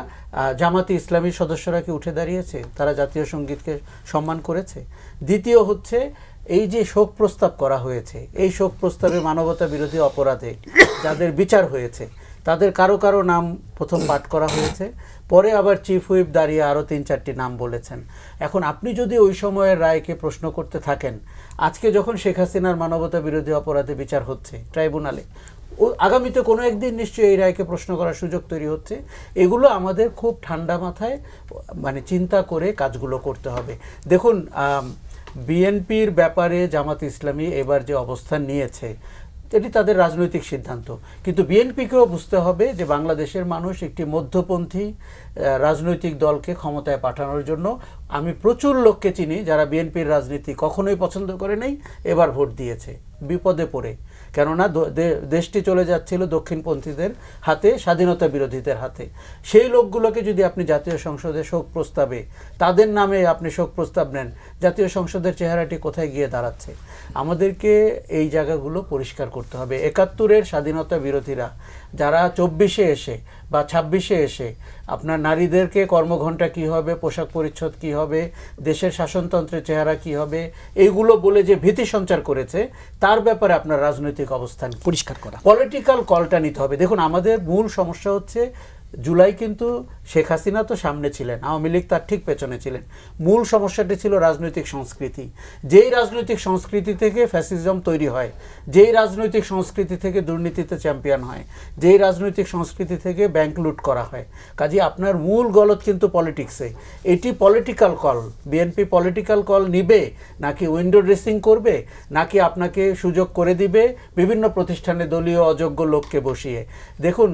জামাতে ইসলামীর সদস্যরা কি উঠে দাঁড়িয়েছে, তারা জাতীয় সঙ্গীতকে সম্মান করেছে। দ্বিতীয় হচ্ছে এই যে শোক প্রস্তাব করা হয়েছে, এই শোক প্রস্তাবে মানবতা বিরোধী অপরাধে যাদের বিচার হয়েছে তাদের কারো কারো নাম প্রথম পাঠ করা হয়েছে, পরে আবার চিফ হুইপ দাঁড়িয়ে আরও 3-4টি নাম বলেছেন। এখন আপনি যদি ওই সময়ের রায়কে প্রশ্ন করতে থাকেন, আজকে যখন শেখ হাসিনার মানবতা বিরোধী অপরাধে বিচার হচ্ছে ট্রাইব্যুনালে, আগামীতে কোনো একদিন নিশ্চয়ই এই রায়কে প্রশ্ন করার সুযোগ তৈরি হচ্ছে। এগুলো আমাদের খুব ঠান্ডা মাথায় চিন্তা করে কাজগুলো করতে হবে। দেখুন, বিএনপির ব্যাপারে জামাত ইসলামী এবার যে অবস্থান নিয়েছে এটি তাদের রাজনৈতিক সিদ্ধান্ত, কিন্তু বিএনপিকেও বুঝতে হবে যে বাংলাদেশের মানুষ একটি মধ্যপন্থী রাজনৈতিক দলকে ক্ষমতায় পাঠানোর জন্য, আমি প্রচুর লোককে চিনি যারা বিএনপির রাজনীতি কখনোই পছন্দ করে নাই, এবার ভোট দিয়েছে বিপদে পড়ে। কেননা দেশটি চলে যাচ্ছিল দক্ষিণপন্থীদের হাতে, স্বাধীনতা বিরোধীদের হাতে। সেই লোকগুলোকে যদি আপনি জাতীয় সংসদে শোক প্রস্তাবে তাদের নামে আপনি শোক প্রস্তাব নেন, জাতীয় সংসদের চেহারাটি কোথায় গিয়ে দাঁড়াচ্ছে? আমাদেরকে এই জায়গাগুলো পরিষ্কার করতে হবে। 71-এর স্বাধীনতা বিরোধীরা যারা 24-এ এসে বা 26-এ এসে আপনার নারীদেরকে কর্মঘণ্টা কি হবে, পোশাক পরিচ্ছদ কি হবে, দেশের শাসনতন্ত্রের চেহারা কি হবে, এইগুলো বলে যে ভীতি সঞ্চার করেছে, তার ব্যাপারে আপনার রাজনৈতিক অবস্থান পরিষ্কার করা, পলিটিক্যাল কলটা নিতে হবে। দেখুন, আমাদের মূল সমস্যা হচ্ছে জুলাই কিন্তু শেখ হাসিনা তো সামনে ছিলেন, আওয়ামী লীগ তার ঠিক পেছনে ছিলেন। মূল সমস্যাটি ছিল রাজনৈতিক সংস্কৃতি। যেই রাজনৈতিক সংস্কৃতি থেকে ফ্যাসিজম তৈরি হয়, যেই রাজনৈতিক সংস্কৃতি থেকে দুর্নীতিতে চ্যাম্পিয়ন হয়, যেই রাজনৈতিক সংস্কৃতি থেকে ব্যাংক লুট করা হয়। কাজে আপনার মূল গলদ কিন্তু পলিটিক্সে। এটি political call. BNP political call নিবে, নাকি উইন্ডো ড্রেসিং করবে, নাকি আপনাকে সুযোগ করে দিবে বিভিন্ন প্রতিষ্ঠানে দলীয় অযোগ্য লোককে বসিয়ে? দেখুন,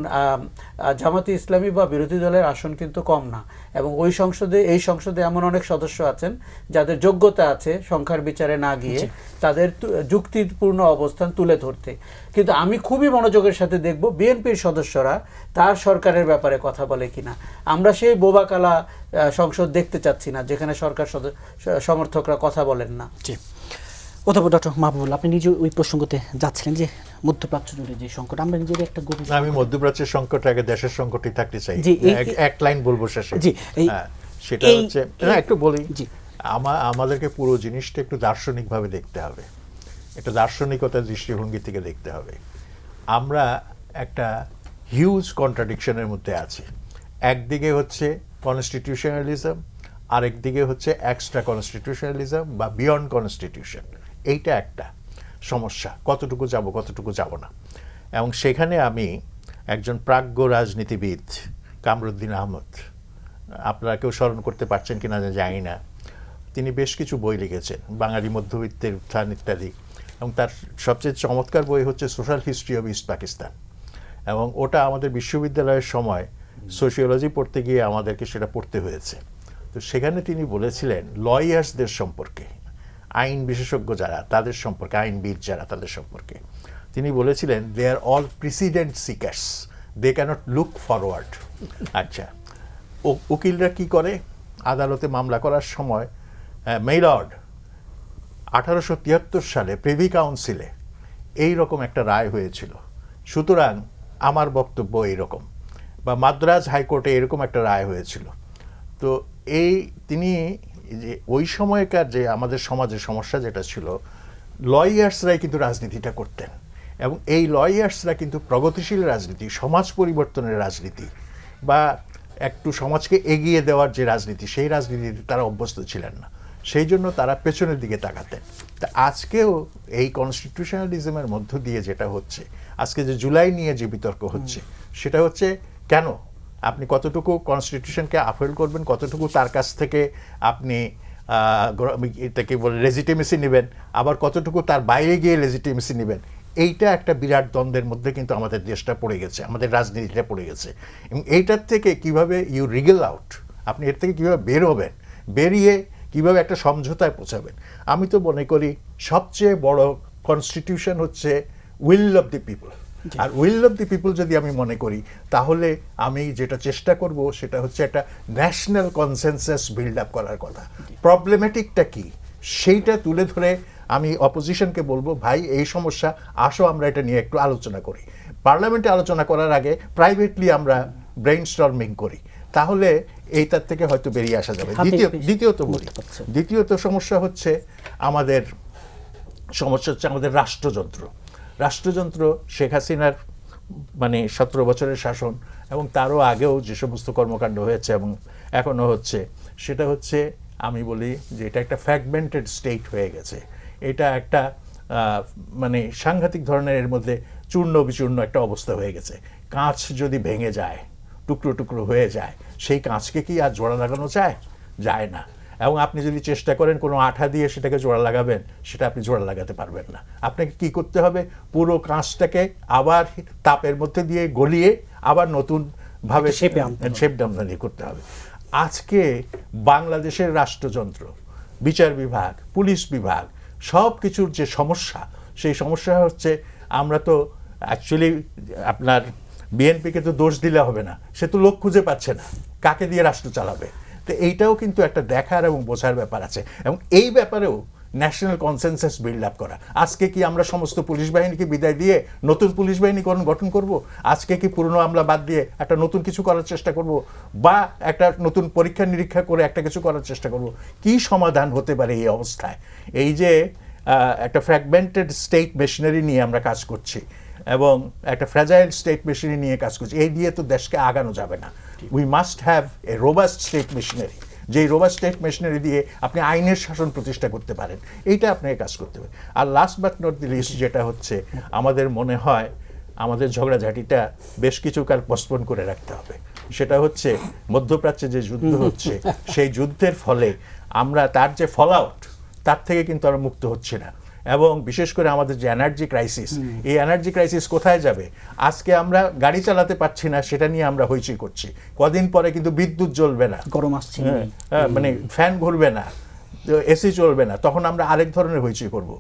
জামাতে ইসলামী বা বিরোধী দলের আসন কিন্তু কম না, এবং এই সংসদে এমন অনেক সদস্য আছেন যাদের যোগ্যতা আছে সংখ্যার বিচারে না গিয়ে তাদের যুক্তিপূর্ণ অবস্থান তুলে ধরতে। কিন্তু আমি খুবই মনোযোগের সাথে দেখব বিএনপির সদস্যরা তার সরকারের ব্যাপারে কথা বলে কিনা। আমরা সেই বোবাকালা সংসদ দেখতে চাচ্ছি না যেখানে সরকার সমর্থকরা কথা বলেন না। জি, অথবা ডক্টর মাহবুবুল, আপনি নিজে ওই প্রসঙ্গতে যাচ্ছিলেন যে মধ্যপ্রাচ্য জুড়ে যে সংকট, আমরা নিজের একটা গভীর, আমি মধ্যপ্রাচ্যের সংকট আগে দেশের সংকটই থাকতে চাই। জি, এক লাইন বলবো শেষে। জি, সেটা হচ্ছে একটু বলি, জি, আমাদেরকে পুরো জিনিসটা একটু দার্শনিকভাবে দেখতে হবে, একটা দার্শনিকতার দৃষ্টিভঙ্গি থেকে দেখতে হবে। আমরা একটা হিউজ কন্ট্রাডিকশনের মধ্যে আছি। একদিকে হচ্ছে কনস্টিটিউশনালিজম, আরেকদিকে হচ্ছে এক্সট্রা কনস্টিটিউশনালিজম বা বিয়ন্ড কনস্টিটিউশন। এইটা একটা সমস্যা, কতটুকু যাব কতটুকু যাব না। এবং সেখানে আমি একজন প্রাজ্ঞ রাজনীতিবিদ কামরুদ্দিন আহমদ, আপনারা কেউ স্মরণ করতে পারছেন কিনা জানি না, তিনি বেশ কিছু বই লিখেছেন, বাঙালি মধ্যবিত্তের উত্থান ইত্যাদি, এবং তার সবচেয়ে চমৎকার বই হচ্ছে social history of east Pakistan. এবং ওটা আমাদের বিশ্ববিদ্যালয়ের সময় সোশিওলজি পড়তে গিয়ে আমাদেরকে সেটা পড়তে হয়েছে। তো সেখানে তিনি বলেছিলেন লয়ার্সদের সম্পর্কে, আইন বিশেষজ্ঞ যারা তাদের সম্পর্কে, আইনবিদ যারা তাদের সম্পর্কে তিনি বলেছিলেন, দে আর all প্রিসিডেন্ট seekers, they can't look forward. আচ্ছা, উকিলরা কি করে? আদালতে মামলা করার সময় মেইলর্ড 1873 সালে প্রিভি কাউন্সিলে এই রকম একটা রায় হয়েছিল, সুতরাং আমার বক্তব্য এইরকম, বা মাদ্রাজ হাইকোর্টে এরকম একটা রায় হয়েছিল। তো তিনি যে ওই সময়কার যে আমাদের সমাজের সমস্যা যেটা ছিল, লয়ার্সরাই কিন্তু রাজনীতিটা করতেন, এবং এই লয়ার্সরা কিন্তু প্রগতিশীল রাজনীতি, সমাজ পরিবর্তনের রাজনীতি বা একটু সমাজকে এগিয়ে দেওয়ার যে রাজনীতি, সেই রাজনীতিতে তারা অভ্যস্ত ছিলেন না। সেই জন্য তারা পেছনের দিকে তাকাতেন। তা আজকেও এই কনস্টিটিউশনালিজমের মধ্য দিয়ে যেটা হচ্ছে, আজকে যে জুলাই নিয়ে যে বিতর্ক হচ্ছে, সেটা হচ্ছে কেন আপনি কতটুকু কনস্টিটিউশনকে আপহোল্ড করবেন, কতটুকু তার কাছ থেকে আপনি এটাকে বলে লেজিটিমেসি নেবেন, আবার কতটুকু তার বাইরে গিয়ে লেজিটিমেসি নেবেন। এইটা একটা বিরাট দ্বন্দ্বের মধ্যে কিন্তু আমাদের দেশটা পড়ে গেছে, আমাদের রাজনীতিটা পড়ে গেছে। এবং এইটার থেকে কিভাবে ইউ রিগেল আউট, আপনি এর থেকে কীভাবে বের হবেন, বেরিয়ে কীভাবে একটা সমঝোতায় পৌঁছাবেন। আমি তো মনে করি সবচেয়ে বড় কনস্টিটিউশন হচ্ছে উইল অফ দি পিপল। আর উইল অফ দি পিপল যদি আমি মনে করি, তাহলে আমি যেটা চেষ্টা করব সেটা হচ্ছে একটা ন্যাশনাল কনসেনসাস বিল্ড আপ করার কথা। প্রবলেমেটিকটা কি সেইটা তুলে ধরে আমি অপোজিশনকে বলবো, ভাই এই সমস্যা, আসো আমরা এটা নিয়ে একটু আলোচনা করি। পার্লামেন্টে আলোচনা করার আগে প্রাইভেটলি আমরা ব্রেইনস্টর্মিং করি, তাহলে এইটার থেকে হয়তো বেরিয়ে আসা যাবে। দ্বিতীয়ত সমস্যা হচ্ছে আমাদের রাষ্ট্রযন্ত্র। শেখ হাসিনার 17 বছরের শাসন এবং তারও আগেও যে সমস্ত কর্মকাণ্ড হয়েছে এবং এখনো হচ্ছে, সেটা হচ্ছে আমি বলি যে এটা একটা ফ্র্যাগমেন্টেড স্টেট হয়ে গেছে। এটা একটা সাংঘাতিক ধরনের, এর মধ্যে চূর্ণ বিচূর্ণ একটা অবস্থা হয়ে গেছে। কাঁচ যদি ভেঙে যায়, টুকরো টুকরো হয়ে যায়, সেই কাঁচকে কি আর জোড়া লাগানো যায় না। এবং আপনি যদি চেষ্টা করেন কোনো আঠা দিয়ে সেটাকে জোড়া লাগাবেন, সেটা আপনি জোড়া লাগাতে পারবেন না। আপনাকে কি করতে হবে? পুরো কাঁচটাকে আবার তাপের মধ্যে দিয়ে গলিয়ে আবার নতুনভাবে শেপ ডামদানি করতে হবে। আজকে বাংলাদেশের রাষ্ট্রযন্ত্র, বিচার বিভাগ, পুলিশ বিভাগ, সব কিছুর যে সমস্যা, সেই সমস্যা হচ্ছে আমরা তো অ্যাকচুয়ালি আপনার বিএনপিকে তো দোষ দিলে হবে না, সে তো লোক খুঁজে পাচ্ছে না কাকে দিয়ে রাষ্ট্র চালাবে। তো এইটাও কিন্তু একটা দেখার এবং বোঝার ব্যাপার আছে, এবং এই ব্যাপারেও ন্যাশনাল কনসেনসাস বিল্ড আপ করা। আজকে কি আমরা সমস্ত পুলিশ বাহিনীকে বিদায় দিয়ে নতুন পুলিশ বাহিনী গঠন করব? আজকে কি পুরনো আমলা বাদ দিয়ে একটা নতুন কিছু করার চেষ্টা করব, বা একটা নতুন পরীক্ষা নিরীক্ষা করে একটা কিছু করার চেষ্টা করব? কি সমাধান হতে পারে এই অবস্থায়? এই যে একটা ফ্র্যাগমেন্টেড স্টেট মেশিনারি নিয়ে আমরা কাজ করছি এবং একটা ফ্র্যাজাইল স্টেট মেশিনারি নিয়ে কাজ করছি, এই দিয়ে তো দেশকে আগানো যাবে না। We must have a robust state machinery, যেই রোবাস্ট স্টেট মেশিনারি দিয়ে আপনি আইনের শাসন প্রতিষ্ঠা করতে পারেন, এইটা আপনাকে কাজ করতে হবে। আর last but not the least যেটা হচ্ছে, আমাদের মনে হয় আমাদের ঝগড়াঝাটিটা বেশ কিছু কাল পোস্টপোন করে রাখতে হবে। সেটা হচ্ছে মধ্যপ্রাচ্যে যে যুদ্ধ হচ্ছে, সেই যুদ্ধের ফলে আমরা তার যে ফল আউট, তার থেকে কিন্তু আমরা মুক্ত হচ্ছি না। এবং বিশেষ করে আমাদের যে এনার্জি ক্রাইসিস, এই এনার্জি ক্রাইসিস কোথায় যাবে? আজকে আমরা গাড়ি চালাতে পারছি না, সেটা নিয়ে আমরা হইচই করছি। কদিন পরে কিন্তু বিদ্যুৎ জ্বলবে না, গরম আসছে, মানে ফ্যান ঘুরবে না, এসি চলবে না, তখন আমরা আরেক ধরনের হইচই করব।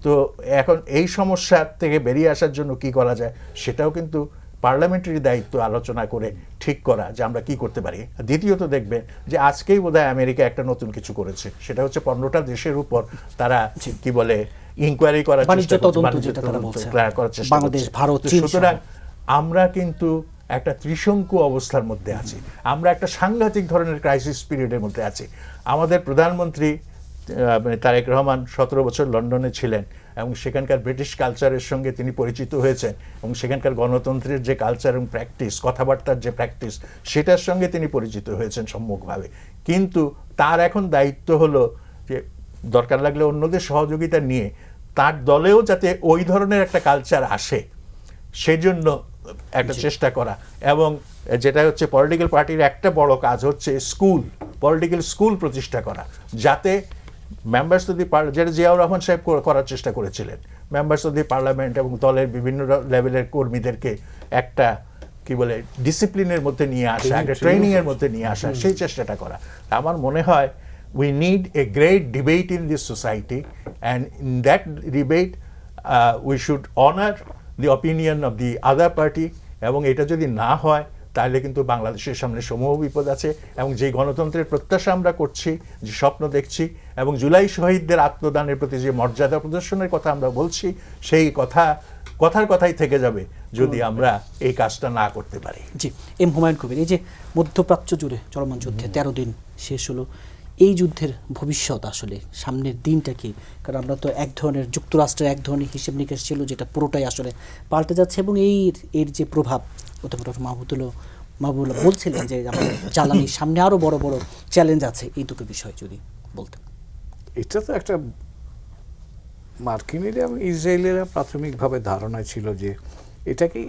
তো এখন এই সমস্যা থেকে বেরিয়ে আসার জন্য কি করা যায়, সেটাও কিন্তু পার্লামেন্টারি দায়িত্ব আলোচনা করে ঠিক করা যে আমরা কি করতে পারি। দ্বিতীয়ত দেখবেন যে আজকেই বোধহয় আমেরিকা একটা নতুন কিছু করেছে, সেটা হচ্ছে 15টা দেশের উপর তারা কি বলে ইনকোয়ারি করার চেষ্টা করছে, বাংলাদেশ, ভারত, চীন। সুতরাং আমরা কিন্তু একটা ত্রিশঙ্কু অবস্থার মধ্যে আছি, আমরা একটা সাংঘাতিক ধরনের ক্রাইসিস পিরিয়ডের মধ্যে আছি। আমাদের প্রধানমন্ত্রী তারেক রহমান 17 বছর লন্ডনে ছিলেন এবং সেখানকার ব্রিটিশ কালচারের সঙ্গে তিনি পরিচিত হয়েছেন, এবং সেখানকার গণতন্ত্রের যে কালচার এবং প্র্যাকটিস, কথাবার্তার যে প্র্যাকটিস, সেটার সঙ্গে তিনি পরিচিত হয়েছেন সম্মুখভাবে। কিন্তু তার এখন দায়িত্ব হলো যে দরকার লাগলে অন্যদের সহযোগিতা নিয়ে তার দলেও যাতে ওই ধরনের একটা কালচার আসে, সেজন্য একটা চেষ্টা করা। এবং যেটা হচ্ছে পলিটিক্যাল পার্টির একটা বড় কাজ হচ্ছে পলিটিক্যাল স্কুল প্রতিষ্ঠা করা, যাতে মেম্বার্স অফ দি যেটা জিয়াউর রহমান সাহেব করার চেষ্টা করেছিলেন, মেম্বার্স অফ দি পার্লামেন্ট এবং দলের বিভিন্ন লেভেলের কর্মীদেরকে একটা কি বলে ডিসিপ্লিনের মধ্যে নিয়ে আসা, একটা ট্রেনিংয়ের মধ্যে নিয়ে আসা, সেই চেষ্টাটা করা। আমার মনে হয় we need a great debate in this society, and in that debate we should honor the opinion of the other party, এবং এটা যদি না হয় তাহলে কিন্তু বাংলাদেশের সামনে সমূহ বিপদ আছে। এবং যে গণতন্ত্রের প্রত্যাশা আমরা করছি, যে স্বপ্ন দেখছি, এবং জুলাই শহীদদের আত্মদানের প্রতি যে মর্যাদা প্রদর্শনের কথা আমরা বলছি, সেই কথার কথাই থেকে যাবে যদি আমরা এই কাজটা না করতে পারি। জি, এম হুমায়ুন কবির, এই যে মধ্যপ্রাচ্য জুড়ে চলমান যুদ্ধে 13 দিন শেষ হলো, এই যুদ্ধের ভবিষ্যৎ আসলে সামনের দিনটা কি? কারণ আমরা তো এক ধরনের যুক্তরাষ্ট্রের এক ধরনের হিসেব নিকেশ ছিল, যেটা পুরোটাই আসলে পাল্টে যাচ্ছে, এবং এর যে প্রভাব, অধ্যাপক মাহবুবুল্লাহ বলছিলেন যে আমাদের জ্বালানির সামনে আরও বড় বড় চ্যালেঞ্জ আছে, এই দুটো বিষয় যদি বলতেন। এটা তো একটা মার্কিনেরা এবং ইসরায়েলেরা প্রাথমিকভাবে ধারণা ছিল যে এটাকে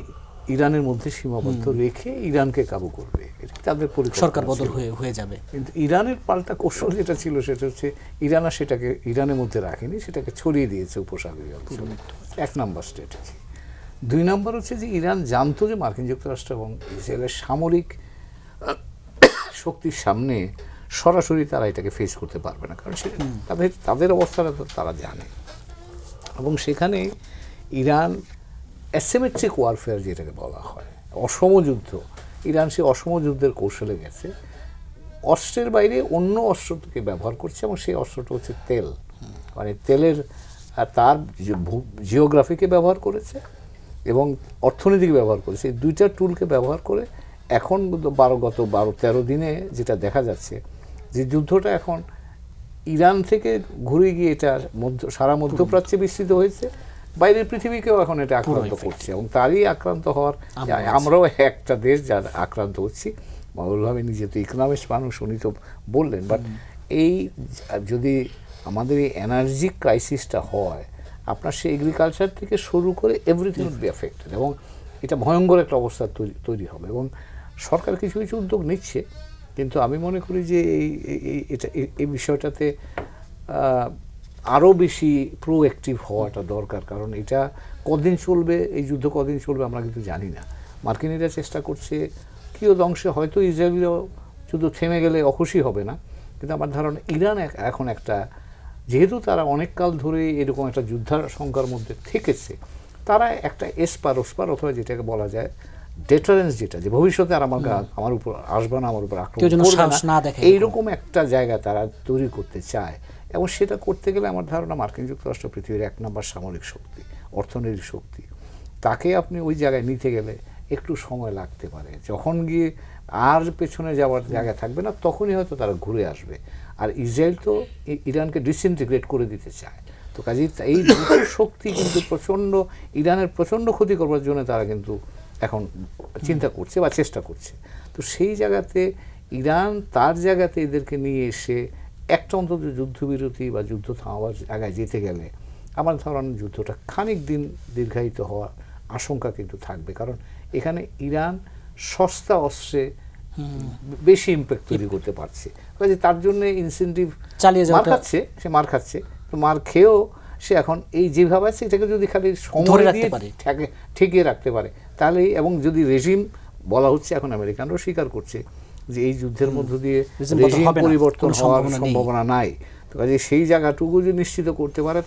ইরানের মধ্যে সীমাবদ্ধ রেখে ইরানকে কাবু করবে, এটা তাদের পরিকল্পনা, সরকার বদল হয়ে যাবে। কিন্তু ইরানের পাল্টা কৌশল যেটা ছিল সেটা হচ্ছে ইরান আর সেটাকে ইরানের মধ্যে রাখেনি, সেটাকে ছড়িয়ে দিয়েছে উপসাগরীয় অঞ্চলে। 1 নম্বর স্ট্র্যাটেজি। 2 নম্বর হচ্ছে যে ইরান জানতো যে মার্কিন যুক্তরাষ্ট্র এবং ইসরায়েলের সামরিক শক্তির সামনে সরাসরি তারা এটাকে ফেস করতে পারবে না, কারণ সেটা তাদের অবস্থাটা তো তারা জানে। এবং সেখানে ইরান অ্যাসিমেট্রিক ওয়ারফেয়ার যেটাকে বলা হয়, অসম যুদ্ধ, ইরান সে অসম যুদ্ধের কৌশলে গেছে, অস্ত্রের বাইরে অন্য অস্ত্রকে ব্যবহার করছে, এবং সেই অস্ত্রটা হচ্ছে তেল। মানে তেলের তার জিওগ্রাফিকে ব্যবহার করেছে এবং অর্থনীতিকে ব্যবহার করেছে। এই 2টা টুলকে ব্যবহার করে এখন গত 12-13 দিনে যেটা দেখা যাচ্ছে, যে যুদ্ধটা এখন ইরান থেকে ঘুরে গিয়ে এটা সারা মধ্যপ্রাচ্যে বিস্তৃত হয়েছে, বাইরের পৃথিবীকেও এখন এটা আক্রান্ত করছে, এবং তারই আক্রান্ত হওয়ার আমরাও একটা দেশ যার আক্রান্ত হচ্ছি। মহলভাবে নিজে তো ইকোনমিক্স মানুষ, উনি তো বললেন। বাট এই যদি আমাদের এই এনার্জি ক্রাইসিসটা হয়, আপনার সেই এগ্রিকালচার থেকে শুরু করে এভরিথিং উইল বি এফেক্টেড, এবং এটা ভয়ঙ্কর একটা অবস্থা তৈরি হবে। এবং সরকার কিছু কিছু উদ্যোগ নিচ্ছে, কিন্তু আমি মনে করি যে এই বিষয়টাতে আরও বেশি প্রোঅ্যাক্টিভ হওয়াটা দরকার, কারণ এটা কদিন চলবে, এই যুদ্ধ কদিন চলবে আমরা কিন্তু জানি না। মার্কিনিরা চেষ্টা করছে কিয়দ অংশে, হয়তো ইসরায়েলিও যুদ্ধ থেমে গেলে অখুশি হবে না, কিন্তু আমার ধারণা ইরান এখন একটা, যেহেতু তারা অনেক কাল ধরে এরকম একটা যুদ্ধাশঙ্কার মধ্যে থেকেছে, তারা একটা এসপার ওসপার অথবা যেটাকে বলা যায় ডেটারেন্স, যেটা যে ভবিষ্যতে আর আমার উপর আসবে না, আমার উপর কেউ যেন আক্রমণ সাহস করবে না না, দেখায় এইরকম একটা জায়গা তারা তৈরি করতে চায়। এবং সেটা করতে গেলে আমার ধারণা মার্কিন যুক্তরাষ্ট্র পৃথিবীর 1 নম্বর সামরিক শক্তি, অর্থনৈতিক শক্তি, তাকে আপনি ওই জায়গায় নিতে গেলে একটু সময় লাগতে পারে। যখন গিয়ে আর পেছনে যাওয়ার জায়গা থাকবে না, তখনই হয়তো তারা ঘুরে আসবে। আর ইসরায়েল তো ইরানকে ডিসইন্টিগ্রেট করে দিতে চায়। তো কাজেই এই দুটো শক্তি কিন্তু ইরানের প্রচণ্ড ক্ষতি করবার জন্য তারা কিন্তু এখন চিন্তা করছে বা চেষ্টা করছে। তো সেই জায়গাতে ইরান তার জায়গাতে এদেরকে নিয়ে এসে একটা অন্তত যুদ্ধবিরতি বা যুদ্ধ থামাবার জায়গায় যেতে গেলে আমার ধারণা যুদ্ধটা খানিক দিন দীর্ঘায়িত হওয়ার আশঙ্কা কিন্তু থাকবে। কারণ এখানে ইরান সস্তা অস্ত্রে বেশি ইম্প্যাক্ট তৈরি করতে পারছে, কাজে তার জন্য ইনসেন্টিভ চালিয়ে মার খাচ্ছে, সে মার খাচ্ছে। তো মার খেয়েও সে এখন এই যেভাবে আছে এটাকে যদি খালি সময় দিয়ে ঠেকিয়ে রাখতে পারে তাহলে, এবং যদি রেজিম বলা হচ্ছে, এখন আমেরিকানরাও স্বীকার করছে যে এই যুদ্ধের মধ্য দিয়ে রেজিম পরিবর্তন হওয়ার সম্ভাবনা নাই। তো কাজে সেই জায়গাটুকু যে নিশ্চিত করতে পারে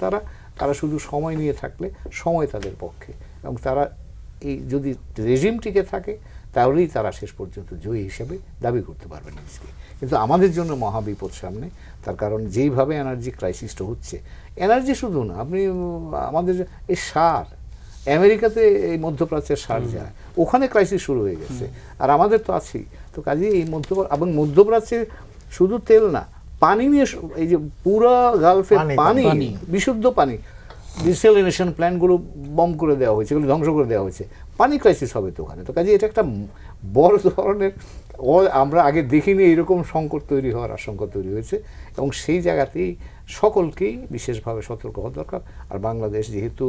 তারা শুধু সময় নিয়ে থাকলে সময় তাদের পক্ষে, এবং তারা এই যদি রেজিম টিকে থাকে তাহলেই তারা শেষ পর্যন্ত জয়ী হিসেবে দাবি করতে পারবে নিজেকে। কিন্তু আমাদের জন্য মহাবিপদ সামনে, তার কারণ যেইভাবে এনার্জি ক্রাইসিসটা হচ্ছে, এনার্জি শুধু না, আপনি আমাদের এই সার, আমেরিকাতে এই মধ্যপ্রাচ্যের সার যায়, ওখানে ক্রাইসিস শুরু হয়ে গেছে, আর আমাদের তো আছেই। তো কাজেই এই এবং মধ্যপ্রাচ্যে শুধু তেল না, পানি নিয়ে এই যে পুরো গালফের পানি, বিশুদ্ধ পানি, ডিসেলিনেশন প্ল্যান্টগুলো বম করে দেওয়া হয়েছে, এগুলো ধ্বংস করে দেওয়া হয়েছে, পানি ক্রাইসিস হবে তো ওখানে। তো কাজে এটা একটা বড় ধরনের, আমরা আগে দেখিনি এইরকম সংকট তৈরি হওয়ার আশঙ্কা তৈরি হয়েছে, এবং সেই জায়গাতেই সকলকেই বিশেষভাবে সতর্ক হওয়া দরকার। আর বাংলাদেশ যেহেতু